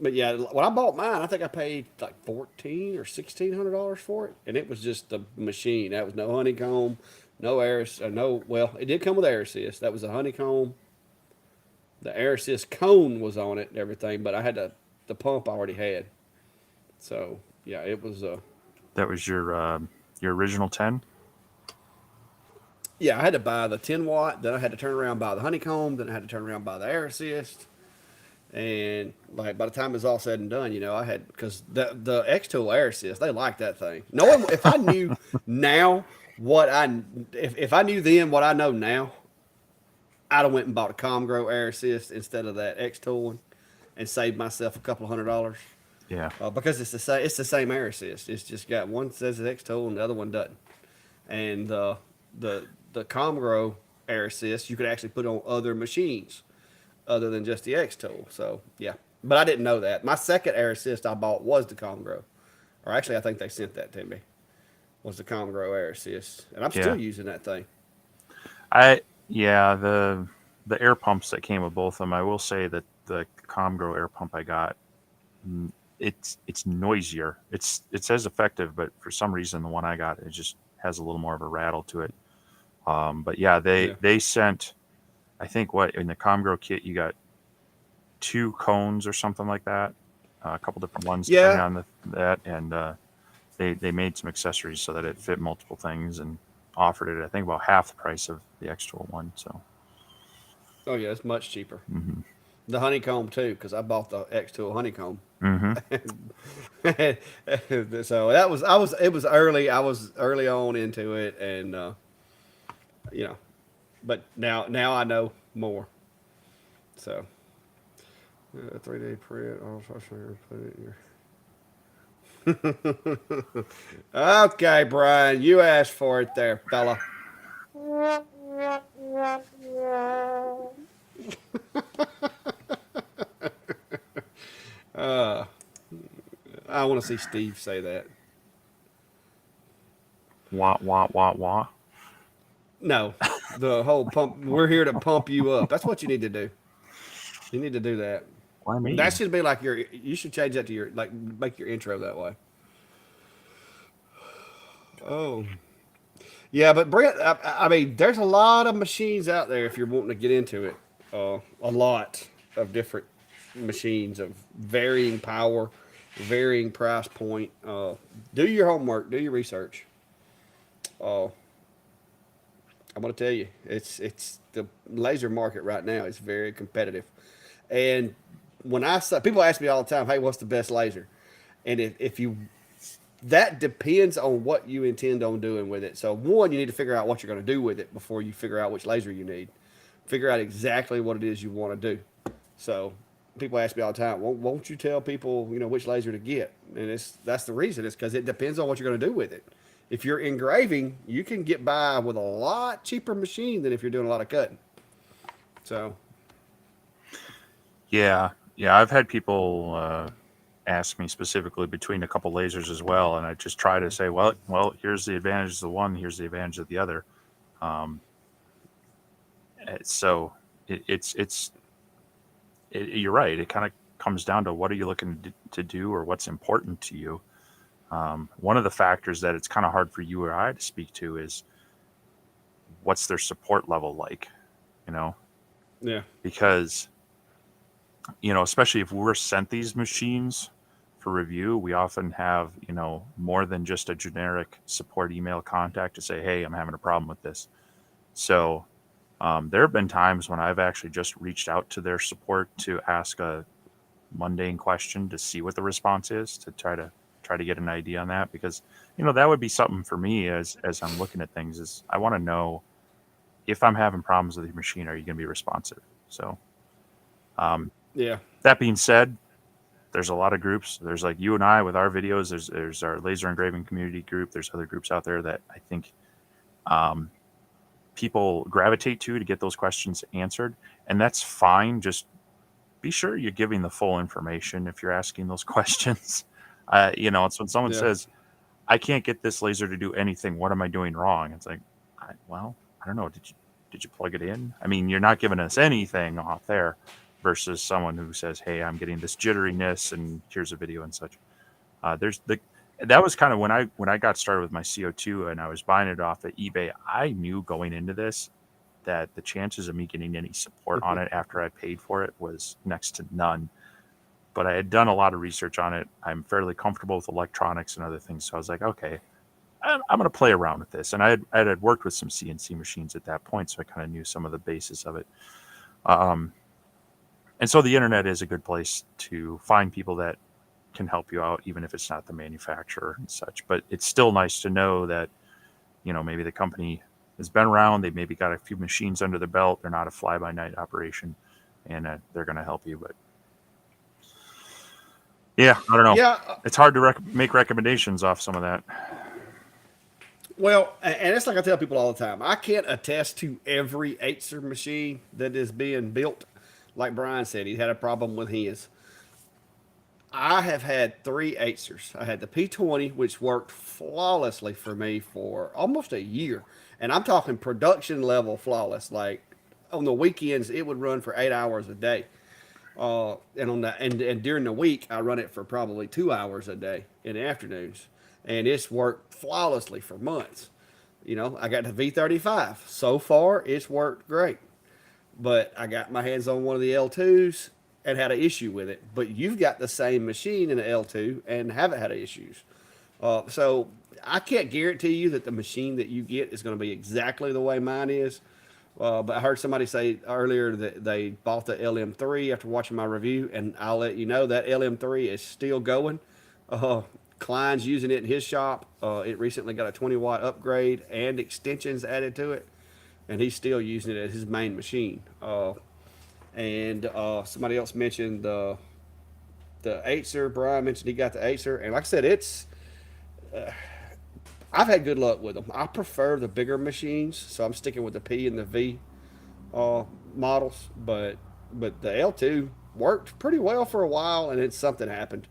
but yeah, when I bought mine, I think I paid like $1,400 or $1,600 for it, and it was just the machine. That was no honeycomb, no air, no. Well, it did come with air assist. That was a honeycomb. The air assist cone was on it and everything, but I had the pump I already had. So yeah, it was. That was your original 10. Yeah, I had to buy the 10 watt. Then I had to turn around and buy the honeycomb. Then I had to turn around and buy the air assist. And like by the time it was all said and done, I had because the X Tool Air Assist, they like that thing. Knowing if I knew now what I if I knew then what I know now, I'd have went and bought a Comgrow Air Assist instead of that X Tool one, and saved myself a couple $100. Yeah, Because it's the same Air Assist. It's just got one says it's X Tool and the other one doesn't. And the Comgrow Air Assist you could actually put on other machines other than just the X Tool. So yeah, but I didn't know that. My second Air Assist I bought was the Comgrow, or actually I think they sent that to me. Was the Comgrow Air Assist, and I'm yeah. still using that thing. Yeah, the air pumps that came with both of them. I will say that the Comgrow air pump I got, it's noisier. It's as effective, but for some reason the one I got, it just has a little more of a rattle to it. But yeah, Yeah. they sent, I think, what in the Comgrow kit you got two cones or something like that, a couple different ones depending Yeah. on that, and they made some accessories so that it fit multiple things and offered it I think about half the price of the X-Tool one. So Oh yeah, it's much cheaper. hmm The honeycomb too, because I bought the X Tool honeycomb. hmm So that was I was it was early. I was early on into it, and you know, but now I know more. So 3D print. I'll show you. Put it in your. Okay, Brian, you asked for it there, fella. Uh, I want to see Steve say that. wah wah wah wah. No, the whole pump. We're here to pump you up. That's what you need to do. You need to do that. Why That me? should be like your. You should change that to your like make your intro that way. Oh, yeah, but Brent, I mean, there's a lot of machines out there if you're wanting to get into it. A lot of different machines of varying power, varying price point. Do your homework, do your research. Uh, I'm going to tell you, it's the laser market right now is very competitive, and when I say people ask me all the time, "Hey, what's the best laser?" And if you that depends on what you intend on doing with it. So one, you need to figure out what you're going to do with it before you figure out which laser you need. Figure out exactly what it is you want to do. So people ask me all the time, won't you tell people, which laser to get? And that's the reason. It's because it depends on what you're going to do with it. If you're engraving, you can get by with a lot cheaper machine than if you're doing a lot of cutting. So Yeah, Yeah, I've had people ask me specifically between a couple lasers as well, and I just try to say, well, here's the advantages of one, here's the advantage of the other. Um, so you're right. It kind of comes down to what are you looking to do or what's important to you. One of the factors that it's kind of hard for you or I to speak to is what's their support level like, you know, Yeah. because, especially if we're sent these machines for review, we often have, more than just a generic support email contact to say, hey, I'm having a problem with this. So there have been times when I've actually just reached out to their support to ask a mundane question to see what the response is, to try to get an idea on that, because that would be something for me as I'm looking at things, is I want to know if I'm having problems with your machine, are you going to be responsive? So um, Yeah. that being said, there's a lot of groups. There's like you and I with our videos. There's our laser engraving community group. There's other groups out there that I think um, people gravitate to get those questions answered, and that's fine. Just be sure you're giving the full information if you're asking those questions. It's when someone Yeah. says, "I can't get this laser to do anything. What am I doing wrong?" It's like, I don't know. Did you plug it in? I mean, you're not giving us anything off there, versus someone who says, "Hey, I'm getting this jitteriness, and here's a video and such." There's the That was kind of when I got started with my CO2 and I was buying it off of eBay. I knew going into this that the chances of me getting any support on it after I paid for it was next to none. But I had done a lot of research on it. I'm fairly comfortable with electronics and other things, so I was like, okay, I'm going to play around with this. And I had worked with some CNC machines at that point, so I kind of knew some of the basis of it. Um, and so the internet is a good place to find people that can help you out, even if it's not the manufacturer and such. But it's still nice to know that, maybe the company has been around. They've maybe got a few machines under their belt. They're not a fly by night operation, and they're going to help you. But yeah, I don't know. Yeah. It's hard to make recommendations off some of that. Well, and it's like I tell people all the time. I can't attest to every Acer machine that is being built. Like Brian said, he had a problem with his. I have had three Acers. I had the P20, which worked flawlessly for me for almost a year. And I'm talking production level flawless. Like on the weekends, it would run for 8 hours a day. And during the week, I run it for probably 2 hours a day in the afternoons. And it's worked flawlessly for months. I got the V35. So far, it's worked great. But I got my hands on one of the L2s and had an issue with it. But you've got the same machine in the L2 and haven't had issues. So I can't guarantee you that the machine that you get is going to be exactly the way mine is. But I heard somebody say earlier that they bought the LM3 after watching my review, and I'll let you know that LM3 is still going. Klein's using it in his shop. It recently got a 20-watt upgrade and extensions added to it, and he's still using it as his main machine. And somebody else mentioned the Acer. Brian mentioned he got the Acer, and like I said, I've had good luck with them. I prefer the bigger machines, so I'm sticking with the P and the V models. But the L2 worked pretty well for a while, and then something happened.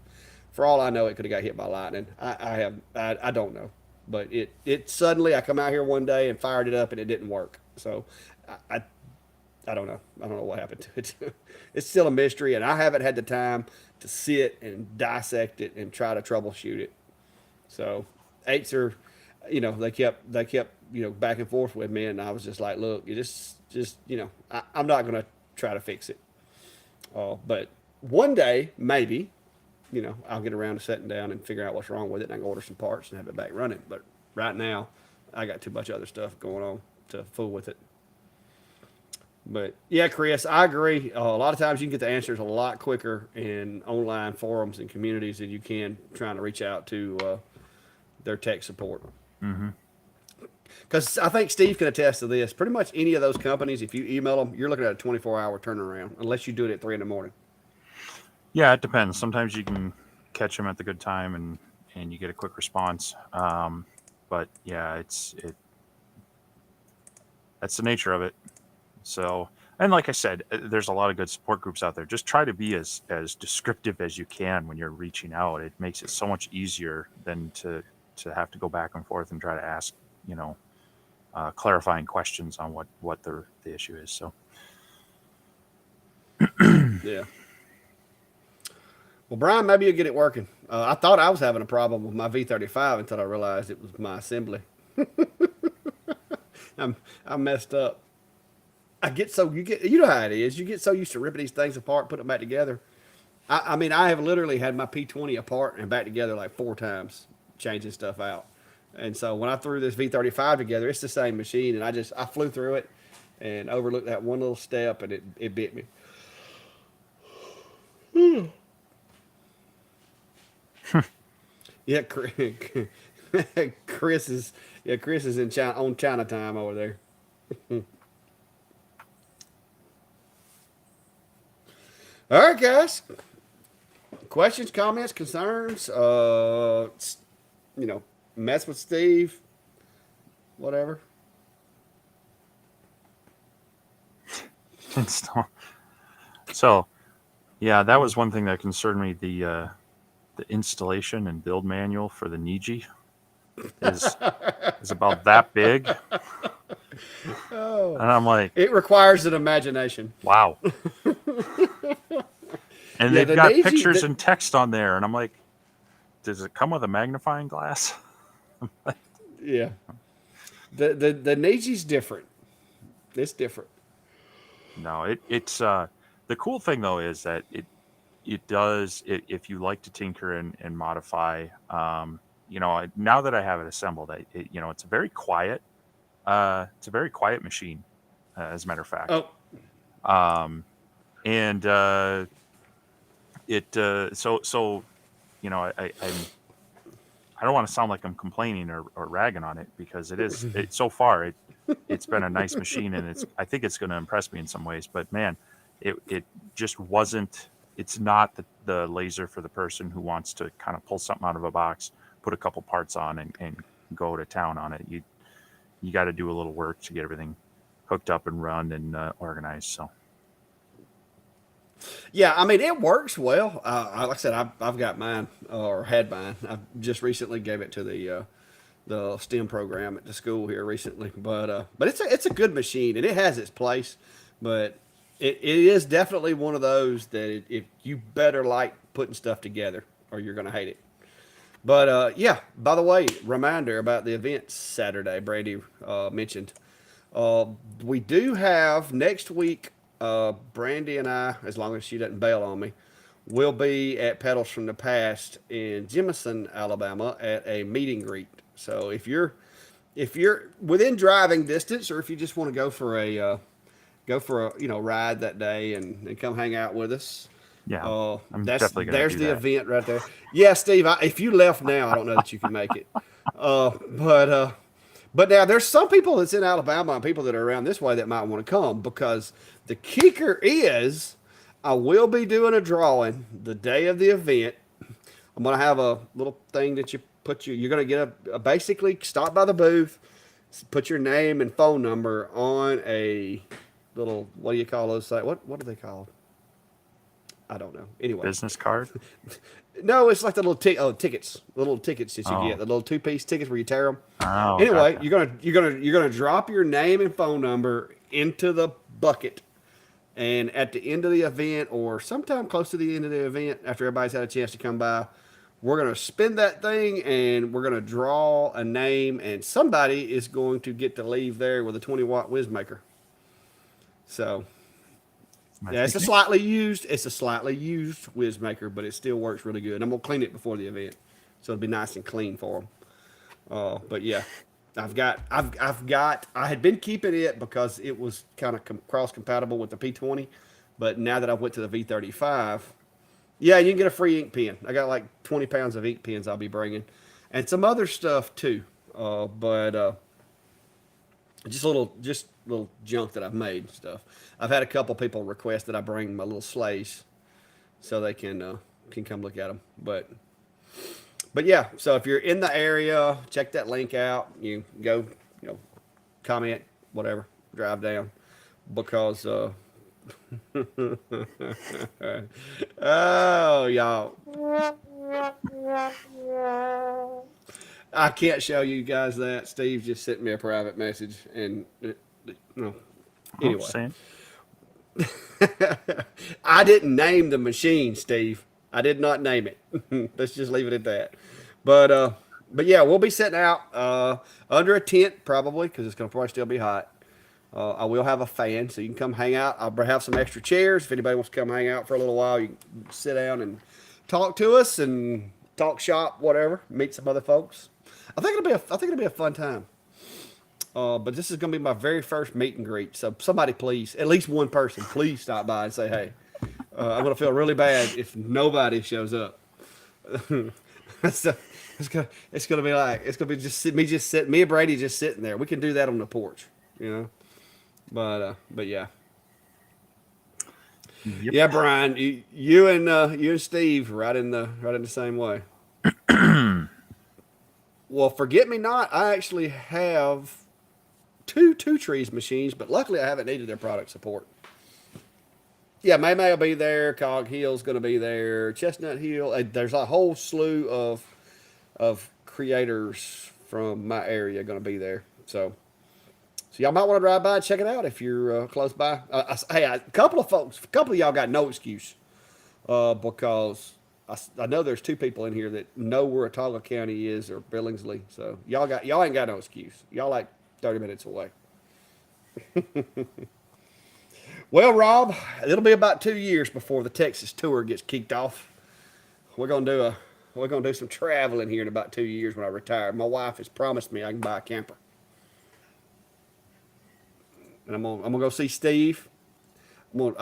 For all I know, it could have got hit by lightning. I don't know, but it suddenly I come out here one day and fired it up, and it didn't work. So I I don't know. I don't know what happened to it. It's still a mystery, and I haven't had the time to sit and dissect it and try to troubleshoot it. So, eights are, they kept back and forth with me, and I was just like, look, you just I'm not gonna try to fix it. But one day maybe, I'll get around to sitting down and figure out what's wrong with it, and I can order some parts and have it back running. But right now, I got too much other stuff going on to fool with it. But yeah, Chris, I agree. A lot of times you can get the answers a lot quicker in online forums and communities than you can trying to reach out to their tech support. Hmm. Because I think Steve can attest to this. Pretty much any of those companies, if you email them, you're looking at a 24-hour turnaround, unless you do it at 3 in the morning. Yeah, it depends. Sometimes you can catch them at the good time and you get a quick response. But yeah, that's the nature of it. So And like I said, there's a lot of good support groups out there. Just try to be as descriptive as you can when you're reaching out. It makes it so much easier than to have to go back and forth and try to ask, you know, clarifying questions on what the issue is. So Yeah. Well, Brian, maybe you'll get it working. I thought I was having a problem with my V35 until I realized it was my assembly. I messed up. You know how it is. You get so used to ripping these things apart, putting them back together. I mean, I have literally had my P20 apart and back together like 4 times, changing stuff out. And so when I threw this V35 together, it's the same machine, and I flew through it and overlooked that one little step, and it bit me. Yeah, Chris is in China on China time over there. All right, guys. Questions, comments, concerns. You know, mess with Steve, whatever. so yeah, that was one thing that concerned me. The installation and build manual for the Niji is about that big, Oh, and I'm like, it requires an imagination. wow. And Yeah, they've the got Niji, pictures and text on there, and I'm like, does it come with a magnifying glass? yeah, the Niji's different. It's different. No, it's the cool thing though is that it does if you like to tinker and modify. You know, now that I have it assembled, you know, it's a very quiet machine, as a matter of fact. Oh, Um, and so you know, I don't want to sound like I'm complaining or ragging on it, because so far it's been a nice machine, and I think it's going to impress me in some ways. But man, it just wasn't. It's not the laser for the person who wants to kind of pull something out of a box, put a couple parts on, and go to town on it. You got to do a little work to get everything hooked up and run and organized. So yeah. I mean, it works well. Like I said, I've got mine or had mine. I just recently gave it to the STEM program at the school here recently. But it's a good machine, and it has its place. But it is definitely one of those that if you better like putting stuff together, or you're gonna hate it. But yeah. By the way, reminder about the event Saturday. Brady mentioned. Uh, we do have next week. Brandy and I, as long as she doesn't bail on me, will be at Pedals from the Past in Jemison, Alabama, at a meet and greet. So if you're within driving distance, or if you just want to go for a ride that day and come hang out with us, yeah, I'm that's definitely going to there's do the that. event right there. Yeah, Steve. If you left now, I don't know that you can make it. But now there's some people that's in Alabama and people that are around this way that might want to come, because the kicker is I will be doing a drawing the day of the event. I'm gonna have a little thing that you're gonna get a basically stop by the booth, put your name and phone number on a little, what do you call those? What are they called? I don't know. Anyway, Business card. no, it's like the tickets, the little tickets that you Oh, get, the little 2-piece tickets where you tear them. oh, Anyway, gotcha. you're gonna drop your name and phone number into the bucket, and at the end of the event, or sometime close to the end of the event, after everybody's had a chance to come by, we're gonna spin that thing, and we're gonna draw a name, and somebody is going to get to leave there with a 20-watt whiz maker. So Nice. yeah, it's a slightly used whiz maker, but it still works really good. I'm gonna clean it before the event, so it'll be nice and clean for them. But yeah, I had been keeping it because it was kind of cross compatible with the P20, but now that I went to the V35, yeah, you can get a free ink pen. I got like 20 pounds of ink pens I'll be bringing, and some other stuff too. But just little junk that I've made and stuff. I've had a couple people request that I bring my little sleighs so they can come look at them. But yeah, so if you're in the area, check that link out. You go, comment, whatever, drive down, because Oh, y'all. I can't show you guys that. Steve just sent me a private message, and no. Oh, Anyway, same. I didn't name the machine, Steve. I did not name it. Let's just leave it at that. But yeah, we'll be sitting out under a tent probably because it's gonna probably still be hot. I will have a fan, so you can come hang out. I'll have some extra chairs if anybody wants to come hang out for a little while. You can sit down and talk to us and talk shop, whatever. Meet some other folks. I think it'll be a fun time. But this is going to be my very first meet and greet. So somebody, please, at least one person, please stop by and say, "Hey." I'm going to feel really bad if nobody shows up. So it's gonna be like me and Brady just sitting there. We can do that on the porch, you know. But yeah, Yep. yeah, Brian, you and Steve right in the same way. Well, forget me not. I actually have two trees machines, but luckily I haven't needed their product support. Yeah, May May will be there. Cog Hill's going to be there. Chestnut Hill. There's a whole slew of creators from my area going to be there. So y'all might want to drive by and check it out if you're close by. Hey, a couple of y'all got no excuse because I know there's two people in here that know where Ottawa County is or Billingsley. So y'all ain't got no excuse. Y'all like 30 minutes away. Well, Rob, it'll be about 2 years before the Texas tour gets kicked off. We're gonna do a we're gonna do some traveling here in about 2 years when I retire. My wife has promised me I can buy a camper, and I'm gonna go see Steve. I'm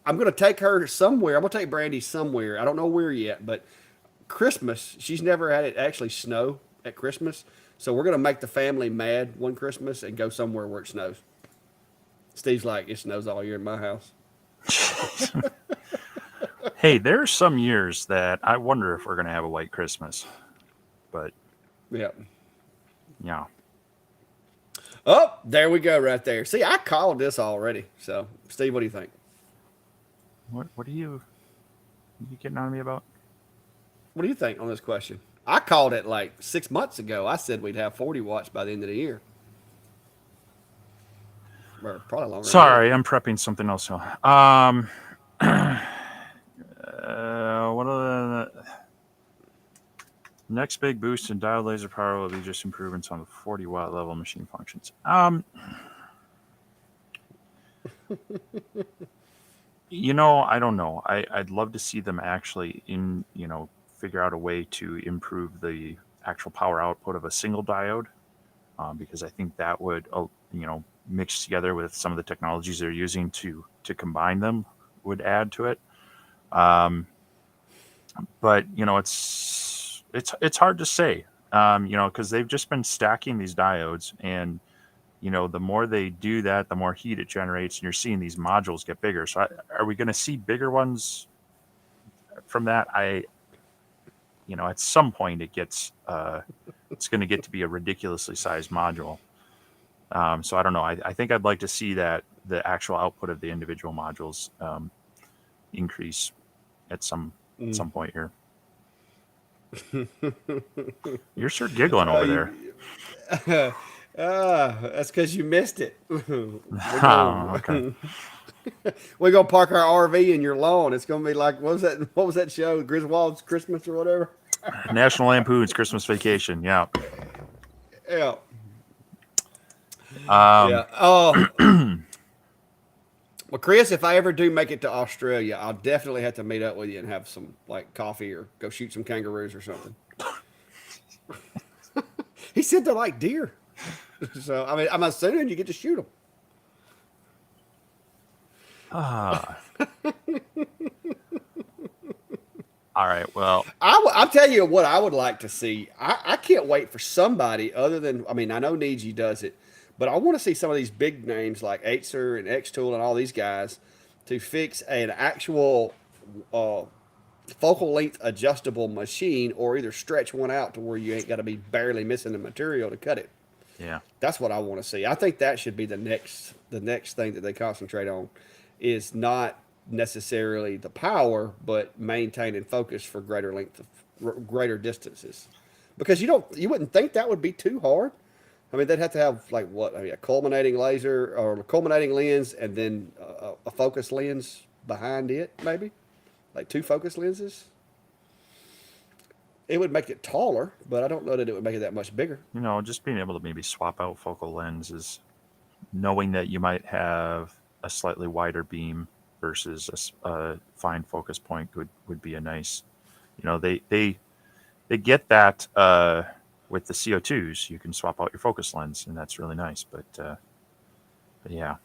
gonna take her somewhere. I'm gonna take Brandy somewhere. I don't know where yet, but Christmas. She's never had it actually snow at Christmas, so we're gonna make the family mad one Christmas and go somewhere where it snows. Steve's like, it snows all year in my house. Hey, there are some years that I wonder if we're going to have a white Christmas. But, Yeah. yeah. Oh, there we go, right there. See, I called this already. So, Steve, what do you think? What are you getting on me about? What do you think on this question? I called it like 6 months ago. I said we'd have 40 watts by the end of the year. Or probably longer than that. Sorry, I'm prepping something else. What are the next big boost in diode laser power will be just improvements on the 40-watt level machine functions. I don't know. I'd love to see them actually figure out a way to improve the actual power output of a single diode, because I think that would, mixed together with some of the technologies they're using to combine them, would add to it. But it's hard to say, because they've just been stacking these diodes, and the more they do that, the more heat it generates, and you're seeing these modules get bigger. So are we going to see bigger ones from that? At some point it's going to get to be a ridiculously sized module. So I don't know. I think I'd like to see that the actual output of the individual modules increase at some point here. You're sure giggling over there. That's because you missed it. Oh, okay. We're gonna park our RV in your lawn. It's gonna be like what was that show? Griswold's Christmas or whatever. National Lampoon's Christmas Vacation. Yeah. Yeah. Um, Yeah. Oh. Well, Chris, if I ever do make it to Australia, I'll definitely have to meet up with you and have some like coffee or go shoot some kangaroos or something. He said they're like deer. So I mean, I'm assuming you get to shoot them. All right. Well, I'll tell you what I would like to see. I can't wait for somebody other than, I mean, I know Niji does it, but I want to see some of these big names like Acer and Xtool and all these guys to fix an actual focal length adjustable machine, or either stretch one out to where you ain't got to be barely missing the material to cut it. yeah. That's what I want to see. I think that should be the next thing that they concentrate on. is not necessarily the power, but maintaining focus for greater distances. Because you wouldn't think that would be too hard. I mean, they'd have to have like what? I mean, a culminating laser or a culminating lens, and then a focus lens behind it, maybe like two focus lenses. It would make it taller, but I don't know that it would make it that much bigger. Just being able to maybe swap out focal lenses, knowing that you might have a slightly wider beam versus a fine focus point would be a nice. They get that with the CO2s. You can swap out your focus lens, and that's really nice. But yeah.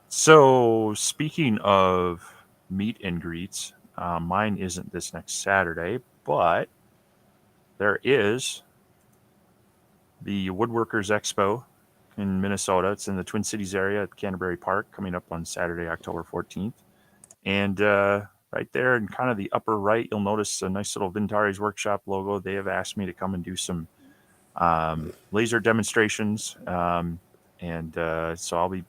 So speaking of meet and greets, mine isn't this next Saturday, but there is the Woodworkers Expo in Minnesota. It's in the Twin Cities area at Canterbury Park, coming up on Saturday, October 14th. And right there in kind of the upper right, you'll notice a nice little Vintares Workshop logo. They have asked me to come and do some laser demonstrations. So I'll be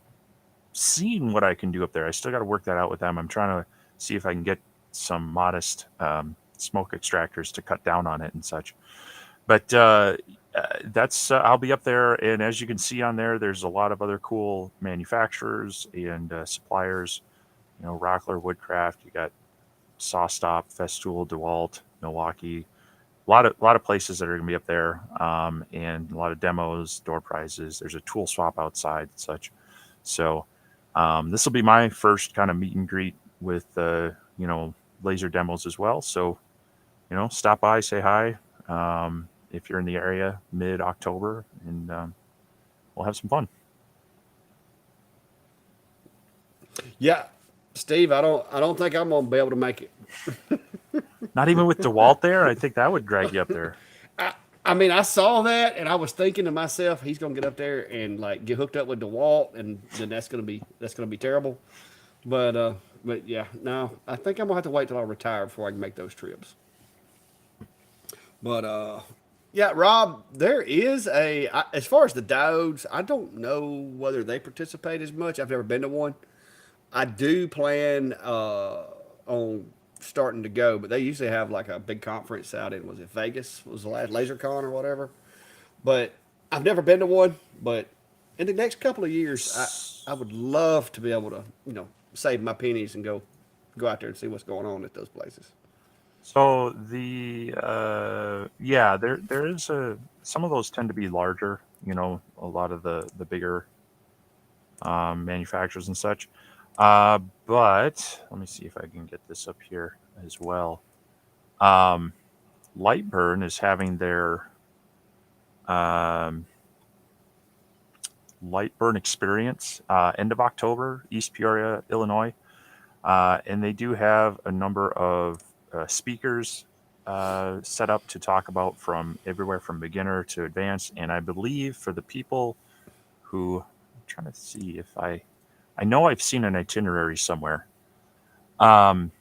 seeing what I can do up there. I still got to work that out with them. I'm trying to see if I can get some modest smoke extractors to cut down on it and such. But that's I'll be up there, and as you can see on there, there's a lot of other cool manufacturers and suppliers. Rockler, Woodcraft. You got Sawstop, Festool, DeWalt, Milwaukee. A lot of places that are going to be up there, and a lot of demos, door prizes. There's a tool swap outside and such. So this will be my first kind of meet and greet with laser demos as well. So stop by, say hi if you're in the area mid-October, and we'll have some fun. Yeah, Steve, I don't think I'm gonna be able to make it. Not even with DeWalt there. I think that would drag you up there. I mean, I saw that and I was thinking to myself, he's gonna get up there and like get hooked up with DeWalt, and then that's gonna be terrible. But yeah, no, I think I'm gonna have to wait till I retire before I can make those trips. But yeah, Rob, there is as far as the diodes, I don't know whether they participate as much. I've never been to one. I do plan on starting to go, but they usually have like a big conference out in, was it Vegas? Was the last LaserCon or whatever? But I've never been to one. But in the next couple of years, I would love to be able to save my pennies and go out there and see what's going on at those places. So there is some of those tend to be larger. A lot of the bigger manufacturers and such. But let me see if I can get this up here as well. Um, Lightburn is having their um, Lightburn experience end of October, East Peoria, Illinois. And they do have a number of speakers set up to talk about from everywhere from beginner to advanced. And I believe for the people who, I'm trying to see if I know I've seen an itinerary somewhere. Um,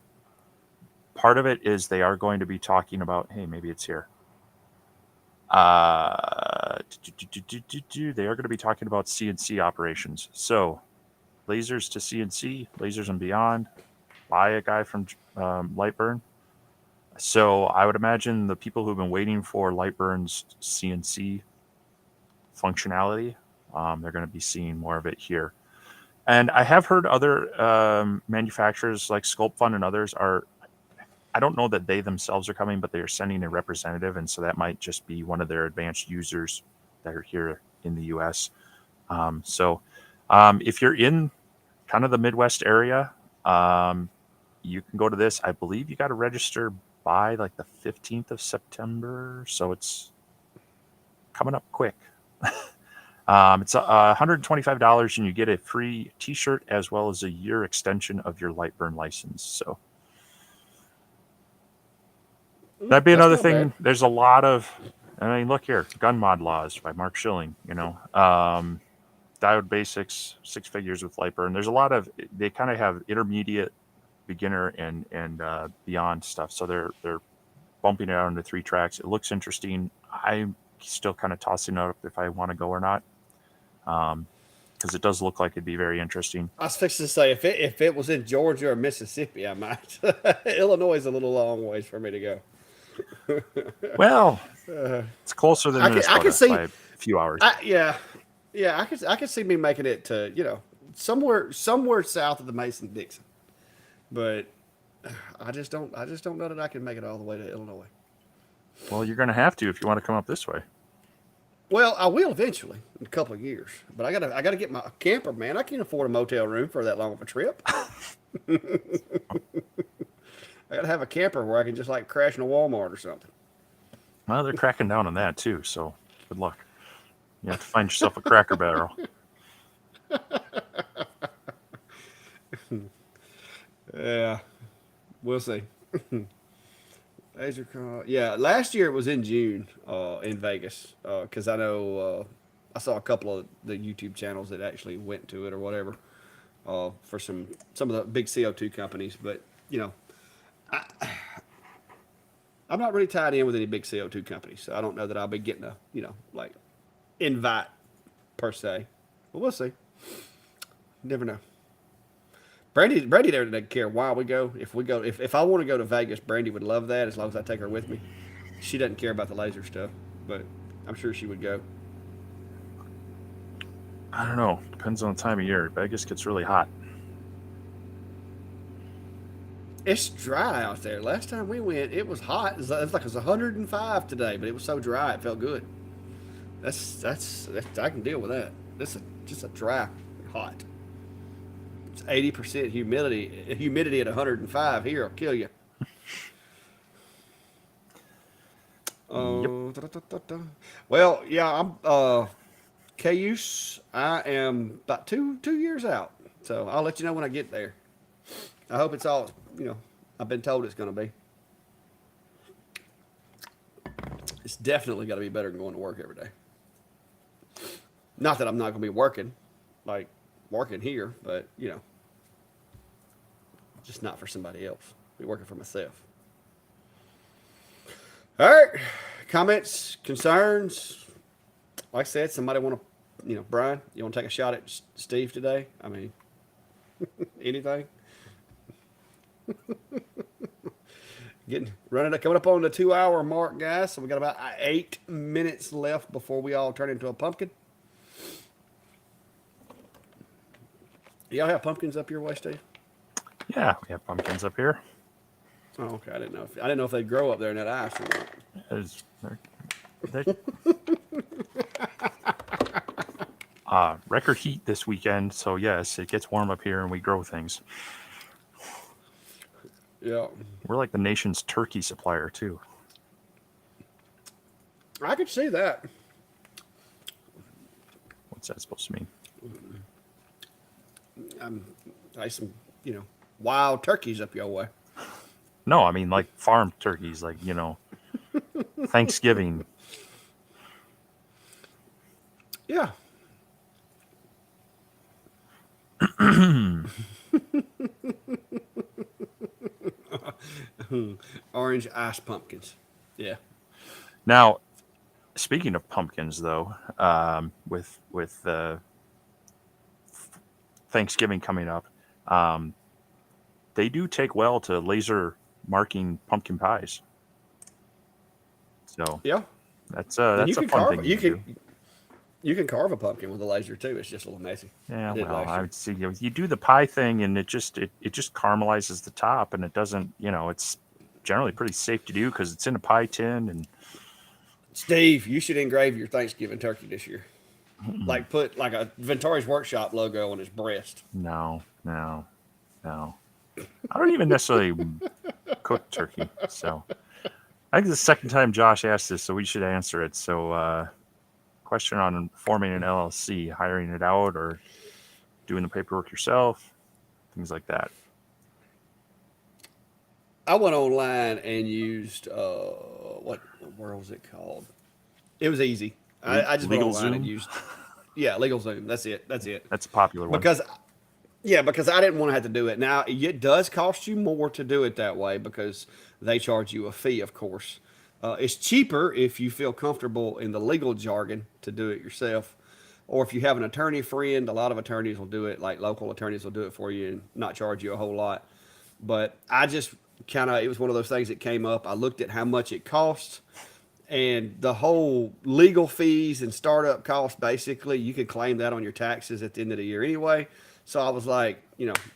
Part of it is they are going to be talking about, hey, maybe it's here. They are going to be talking about CNC operations. So lasers to CNC, lasers and beyond, by a guy from Lightburn. So I would imagine the people who've been waiting for Lightburn's CNC functionality, they're going to be seeing more of it here. And I have heard other manufacturers like SculptFun and others I don't know that they themselves are coming, but they are sending a representative. And so that might just be one of their advanced users that are here in the US. If you're in kind of the Midwest area, you can go to this. I believe you got to register by like the 15th of September. So it's coming up quick. It's $125 and you get a free t-shirt as well as a year extension of your Lightburn license. So that'd be That's another not thing. bad. There's a lot of, look here, Gun Mod Laws by Mark Schilling, Diode Basics, Six Figures with Lightburn. There's a lot of, they kind of have intermediate, beginner, and beyond stuff. So they're bumping it out into 3 tracks. It looks interesting. I'm still kind of tossing up if I want to go or not. because it does look like it'd be very interesting. I was fixing to say if it was in Georgia or Mississippi, I might. Illinois is a little long ways for me to go. Well, it's closer than I could Minnesota see. by a few hours. Yeah. I could see me making it to somewhere south of the Mason Dixon, but I just don't know that I can make it all the way to Illinois. Well, you're going to have to if you want to come up this way. Well, I will eventually in a couple of years, but I gotta get my camper, man. I can't afford a motel room for that long of a trip. I gotta have a camper where I can just like crash in a Walmart or something. Well, they're cracking down on that too, so good luck. You have to find yourself a Cracker Barrel. Yeah, we'll see. Yeah, last year it was in June in Vegas because I know I saw a couple of the YouTube channels that actually went to it or whatever for some of the big CO2 companies. But I'm not really tied in with any big CO2 companies, so I don't know that I'll be getting a like invite per se. But we'll see. Never know. Brandy doesn't care why we go. If I want to go to Vegas, Brandy would love that as long as I take her with me. She doesn't care about the laser stuff, but I'm sure she would go. I don't know. Depends on the time of year. Vegas gets really hot. It's dry out there. Last time we went, it was hot. It was like it was 105 today, but it was so dry it felt good. That's I can deal with that. This is just a dry hot. 80% humidity at 105 here will kill you. Well, yeah, I'm Cayuse. I am about two years out, so I'll let you know when I get there. I hope it's all I've been told it's going to be. It's definitely got to be better than going to work every day. Not that I'm not going to be working here, but just not for somebody else. Be working for myself. All right, comments, concerns. Like I said, somebody want to, Brian, you want to take a shot at Steve today? I mean, anything. Coming up on the 2-hour mark, guys. So we got about 8 minutes left before we all turn into a pumpkin. Y'all have pumpkins up your way, Steve? Yeah, we have pumpkins up here. Oh, okay. I didn't know if they grow up there in that ice or not. Record heat this weekend, so yes, it gets warm up here and we grow things. Yeah. We're like the nation's turkey supplier too. I could see that. What's that supposed to mean? Some, wild turkeys up your way. No, I mean like farm turkeys, like, Thanksgiving. Yeah. Orange ice pumpkins. Yeah. Now, speaking of pumpkins, though, with Thanksgiving coming up, they do take well to laser marking pumpkin pies. So yeah, that's a fun thing. You can carve a pumpkin with a laser too. It's just a little messy. Yeah, well, I would see you do the pie thing, and it just caramelizes the top, and it doesn't. It's generally pretty safe to do because it's in a pie tin. And Steve, you should engrave your Thanksgiving turkey this year. Like put like a Venturi's Workshop logo on his breast. No. I don't even necessarily cook turkey, so I think it's the second time Josh asked this, so we should answer it. So, question on forming an LLC, hiring it out or doing the paperwork yourself, things like that. I went online and used what was it called? It was easy. I just went online and used LegalZoom. That's it. That's a popular one. Because I didn't want to have to do it. Now, it does cost you more to do it that way because they charge you a fee, of course. It's cheaper if you feel comfortable in the legal jargon to do it yourself. or if you have an attorney friend, a lot of attorneys will do it. Like local attorneys will do it for you and not charge you a whole lot. But I just kind of, it was one of those things that came up. I looked at how much it costs, and the whole legal fees and startup costs, basically, you could claim that on your taxes at the end of the year anyway. So I was like,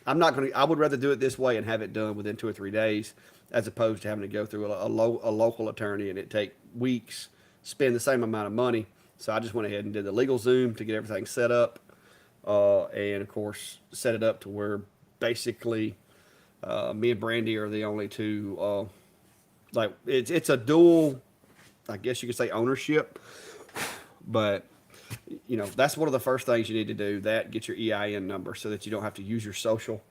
I'm not going to, I would rather do it this way and have it done within 2 or 3 days as opposed to having to go through a local attorney and it take weeks, spend the same amount of money. So I just went ahead and did the Legal Zoom to get everything set up. And of course, set it up to where basically me and Brandy are the only two. Like it's a dual, I guess you could say, ownership. But that's one of the first things you need to do. That get your EIN number so that you don't have to use your social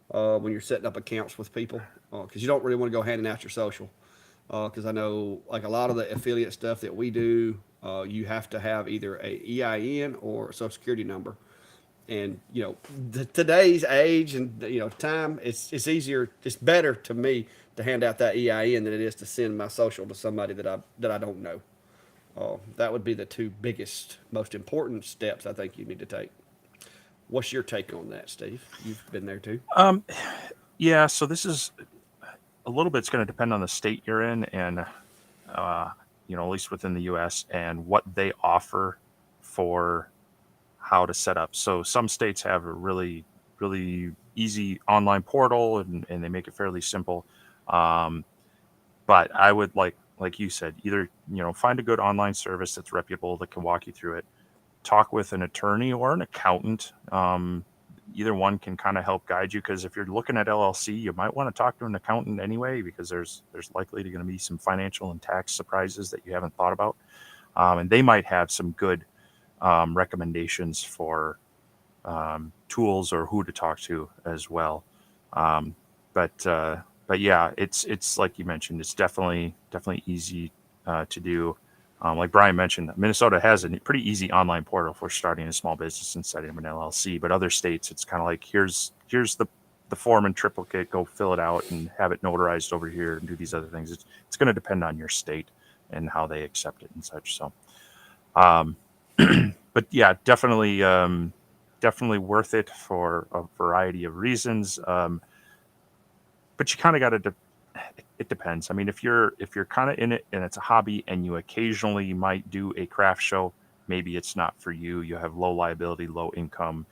when you're setting up accounts with people, because you don't really want to go handing out your social. Because I know like a lot of the affiliate stuff that we do, you have to have either a EIN or a social security number. And today's age and time, it's easier, it's better to me to hand out that EIN than it is to send my social to somebody that I don't know. That would be the two biggest, most important steps I think you need to take. What's your take on that, Steve? You've been there too. Yeah, so this is a little bit. It's going to depend on the state you're in, and at least within the U.S. and what they offer for how to set up. So some states have a really, really easy online portal, and they make it fairly simple. But I would like you said, either find a good online service that's reputable that can walk you through it. Talk with an attorney or an accountant. Either one can kind of help guide you, because if you're looking at LLC, you might want to talk to an accountant anyway, because there's likely going to be some financial and tax surprises that you haven't thought about, and they might have some good recommendations for tools or who to talk to as well. But yeah, it's like you mentioned, it's definitely easy to do. Like Brian mentioned, Minnesota has a pretty easy online portal for starting a small business and setting up an LLC. But other states, it's kind of like here's the form in triplicate, go fill it out and have it notarized over here and do these other things. It's going to depend on your state and how they accept it and such. So, but yeah, definitely worth it for a variety of reasons. But you kind of got to. It depends. I mean, if you're kind of in it and it's a hobby and you occasionally might do a craft show, maybe it's not for you. You have low liability, low income.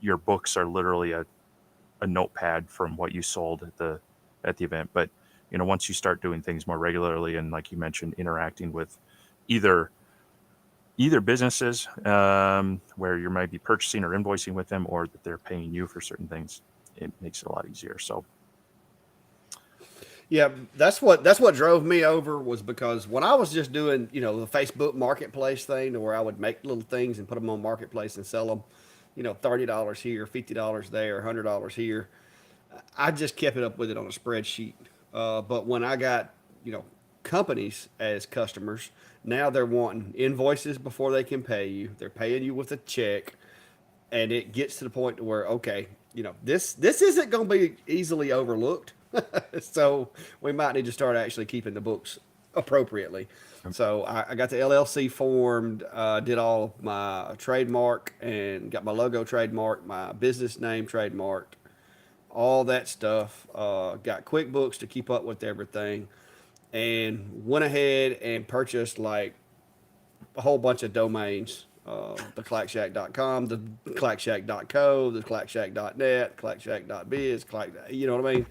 Your books are literally a notepad from what you sold at the event. But once you start doing things more regularly, and like you mentioned, interacting with either businesses where you might be purchasing or invoicing with them, or that they're paying you for certain things, it makes it a lot easier. So. Yeah, that's what drove me over, was because when I was just doing, the Facebook Marketplace thing, to where I would make little things and put them on Marketplace and sell them, $30 here, $50 there, $100 here. I just kept it up with it on a spreadsheet. But when I got, companies as customers, now they're wanting invoices before they can pay you. They're paying you with a check, and it gets to the point to where, okay, this isn't going to be easily overlooked. So we might need to start actually keeping the books appropriately. So I got the LLC formed, did all of my trademark and got my logo trademarked, my business name trademarked, all that stuff. Got QuickBooks to keep up with everything, and went ahead and purchased like a whole bunch of domains. The clackshack.com, the clackshack.co, the clackshack.net, clackshack.biz, you know what I mean?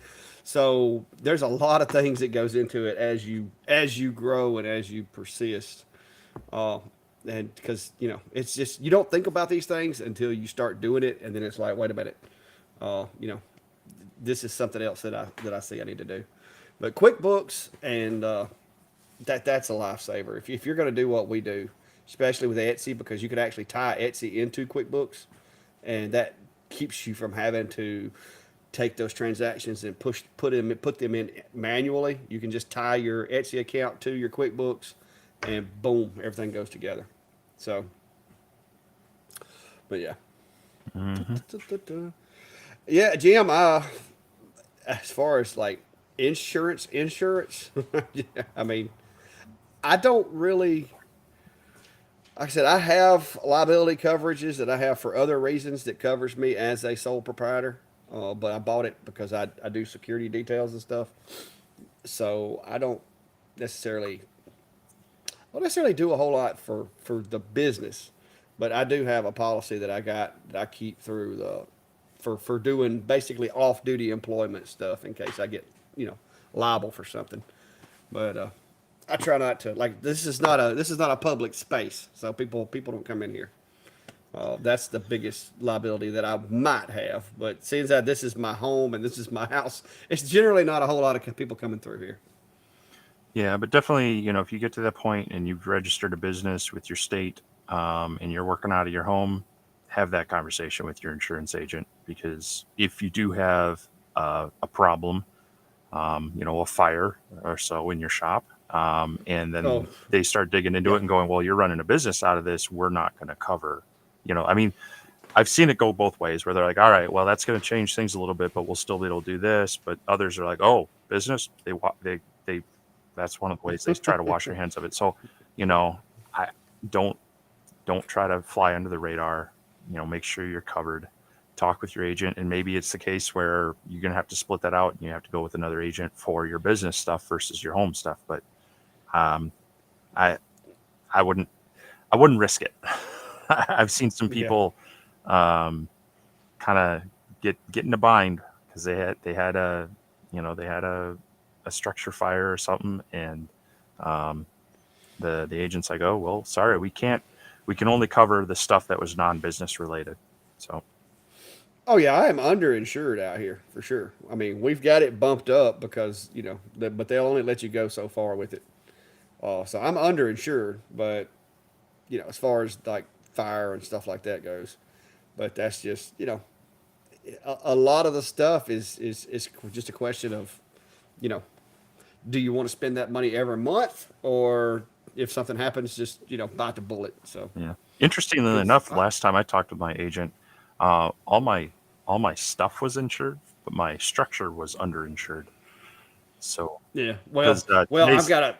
So there's a lot of things that goes into it as you grow and as you persist. And because, it's just, you don't think about these things until you start doing it. And then it's like, wait a minute, this is something else that I see I need to do. But QuickBooks, and that's a lifesaver. If you're going to do what we do, especially with Etsy, because you can actually tie Etsy into QuickBooks, and that keeps you from having to take those transactions and put them in manually. You can just tie your Etsy account to your QuickBooks, and boom, everything goes together. So, but yeah. Mm-hmm. Yeah, Jim, as far as like insurance, I mean, I don't really, like I said, I have liability coverages that I have for other reasons that covers me as a sole proprietor. But I bought it because I do security details and stuff. So I don't necessarily I don't necessarily do a whole lot for the business, but I do have a policy that I got that I keep through the for doing basically off duty employment stuff in case I get liable for something. But I try not to like this is not a public space, so people don't come in here. That's the biggest liability that I might have. But seeing that this is my home and this is my house, it's generally not a whole lot of people coming through here. Yeah, but definitely, if you get to that point and you've registered a business with your state, and you're working out of your home, have that conversation with your insurance agent, because if you do have a problem, a fire or so in your shop, and Oh, then they start digging into yeah. it and going, well, you're running a business out of this, we're not going to cover, I mean, I've seen it go both ways where they're like, all right, well, that's going to change things a little bit, but we'll still be able to do this. But others are like, oh, business, they that's one of the ways they try to wash their hands of it. So, I don't try to fly under the radar. Make sure you're covered. Talk with your agent, and maybe it's the case where you're gonna have to split that out, and you have to go with another agent for your business stuff versus your home stuff. But um, I I wouldn't risk it. I've seen some Yeah. people kind of get in a bind because they had a structure fire or something, and um, the agent's like, oh well, sorry, we can only cover the stuff that was non-business related. So Oh yeah, I am underinsured out here for sure. I mean, we've got it bumped up because but they'll only let you go so far with it. So I'm underinsured, but as far as like fire and stuff like that goes, but that's just a lot of the stuff is just a question of you know do you want to spend that money every month, or if something happens, just bite the bullet. So yeah, interestingly because enough, last time I talked with my agent, uh, all my all my stuff was insured, but my structure was underinsured. So yeah, because well, I've got a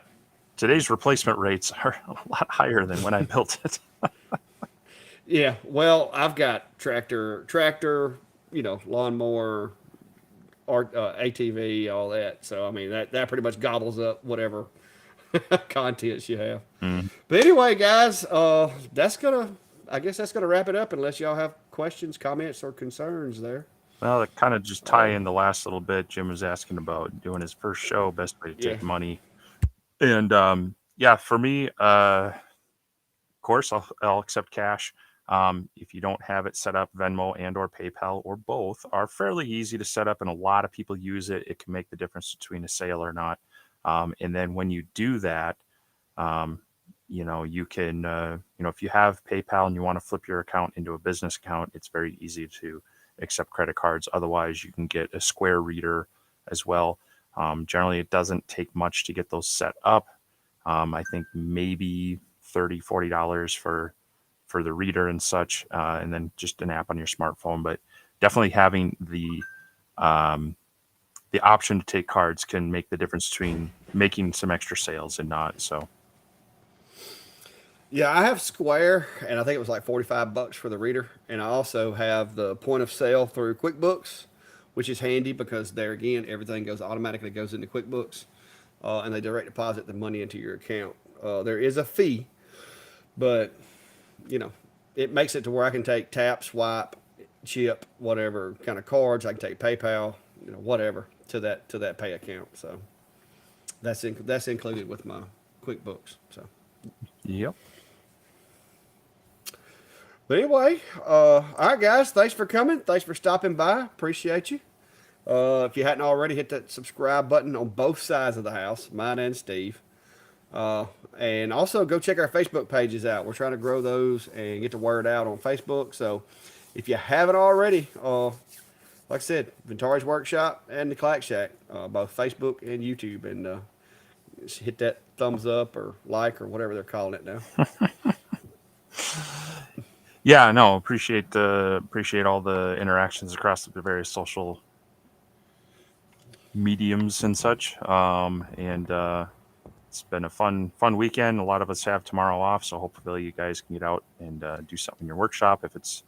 today's replacement rates are a lot higher than when I built it. yeah, well, I've got tractor, lawnmower, or ATV, all that. So I mean that pretty much gobbles up whatever contents you have. Mm. But anyway, guys, I guess that's gonna wrap it up. Unless y'all have questions, comments, or concerns there. Well, that kind of just tie Uh, in the last little bit. Jim was asking about doing his first show, best way to yeah, take money. And yeah, for me, of course, I'll accept cash. If you don't have it set up, Venmo and or PayPal or both are fairly easy to set up, and a lot of people use it. It can make the difference between a sale or not. And then when you do that, um, you can, if you have PayPal and you want to flip your account into a business account, it's very easy to accept credit cards. Otherwise, you can get a Square reader as well. Generally, it doesn't take much to get those set up. I think maybe $30-$40 for the reader and such, and then just an app on your smartphone. But definitely having um, the option to take cards can make the difference between making some extra sales and not. So yeah, I have Square, and I think it was like $45 for the reader, and I also have the point of sale through QuickBooks, which is handy because there again everything automatically goes into QuickBooks, and they direct deposit the money into your account. There is a fee, but you know, it makes it to where I can take tap, swipe, chip, whatever kind of cards. I can take PayPal, whatever to that pay account. So that's included with my QuickBooks. So, yep. but anyway, all right, guys, thanks for coming. Thanks for stopping by. Appreciate you. If you hadn't already, hit that subscribe button on both sides of the house, mine and Steve. Uh, and also go check our Facebook pages out. We're trying to grow those and get the word out on Facebook. So if you haven't already, like I said, Ventari's Workshop and the Clack Shack, both Facebook and YouTube, and just hit that thumbs up or like or whatever they're calling it now. Yeah, no, appreciate all the interactions across the various social mediums and such. And it's been a fun weekend. A lot of us have tomorrow off, so hopefully you guys can get out and do something in your workshop if it's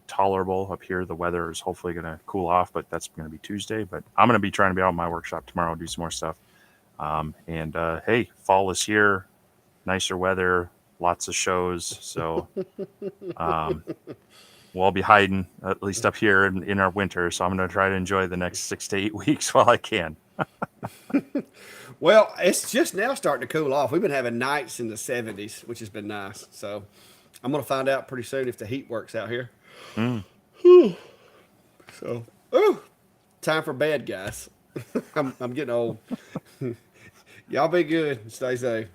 tolerable up here. The weather is hopefully going to cool off, but that's going to be Tuesday. But I'm going to be trying to be out in my workshop tomorrow, do some more stuff. Hey, fall is here, nicer weather, lots of shows. So we'll all be hiding, at least up here in our winter. So I'm going to try to enjoy the next 6 to 8 weeks while I can. Well, it's just now starting to cool off. We've been having nights in the 70s, which has been nice. So I'm going to find out pretty soon if the heat works out here. So, time for bed, guys. I'm getting old. Y'all be good. Stay safe.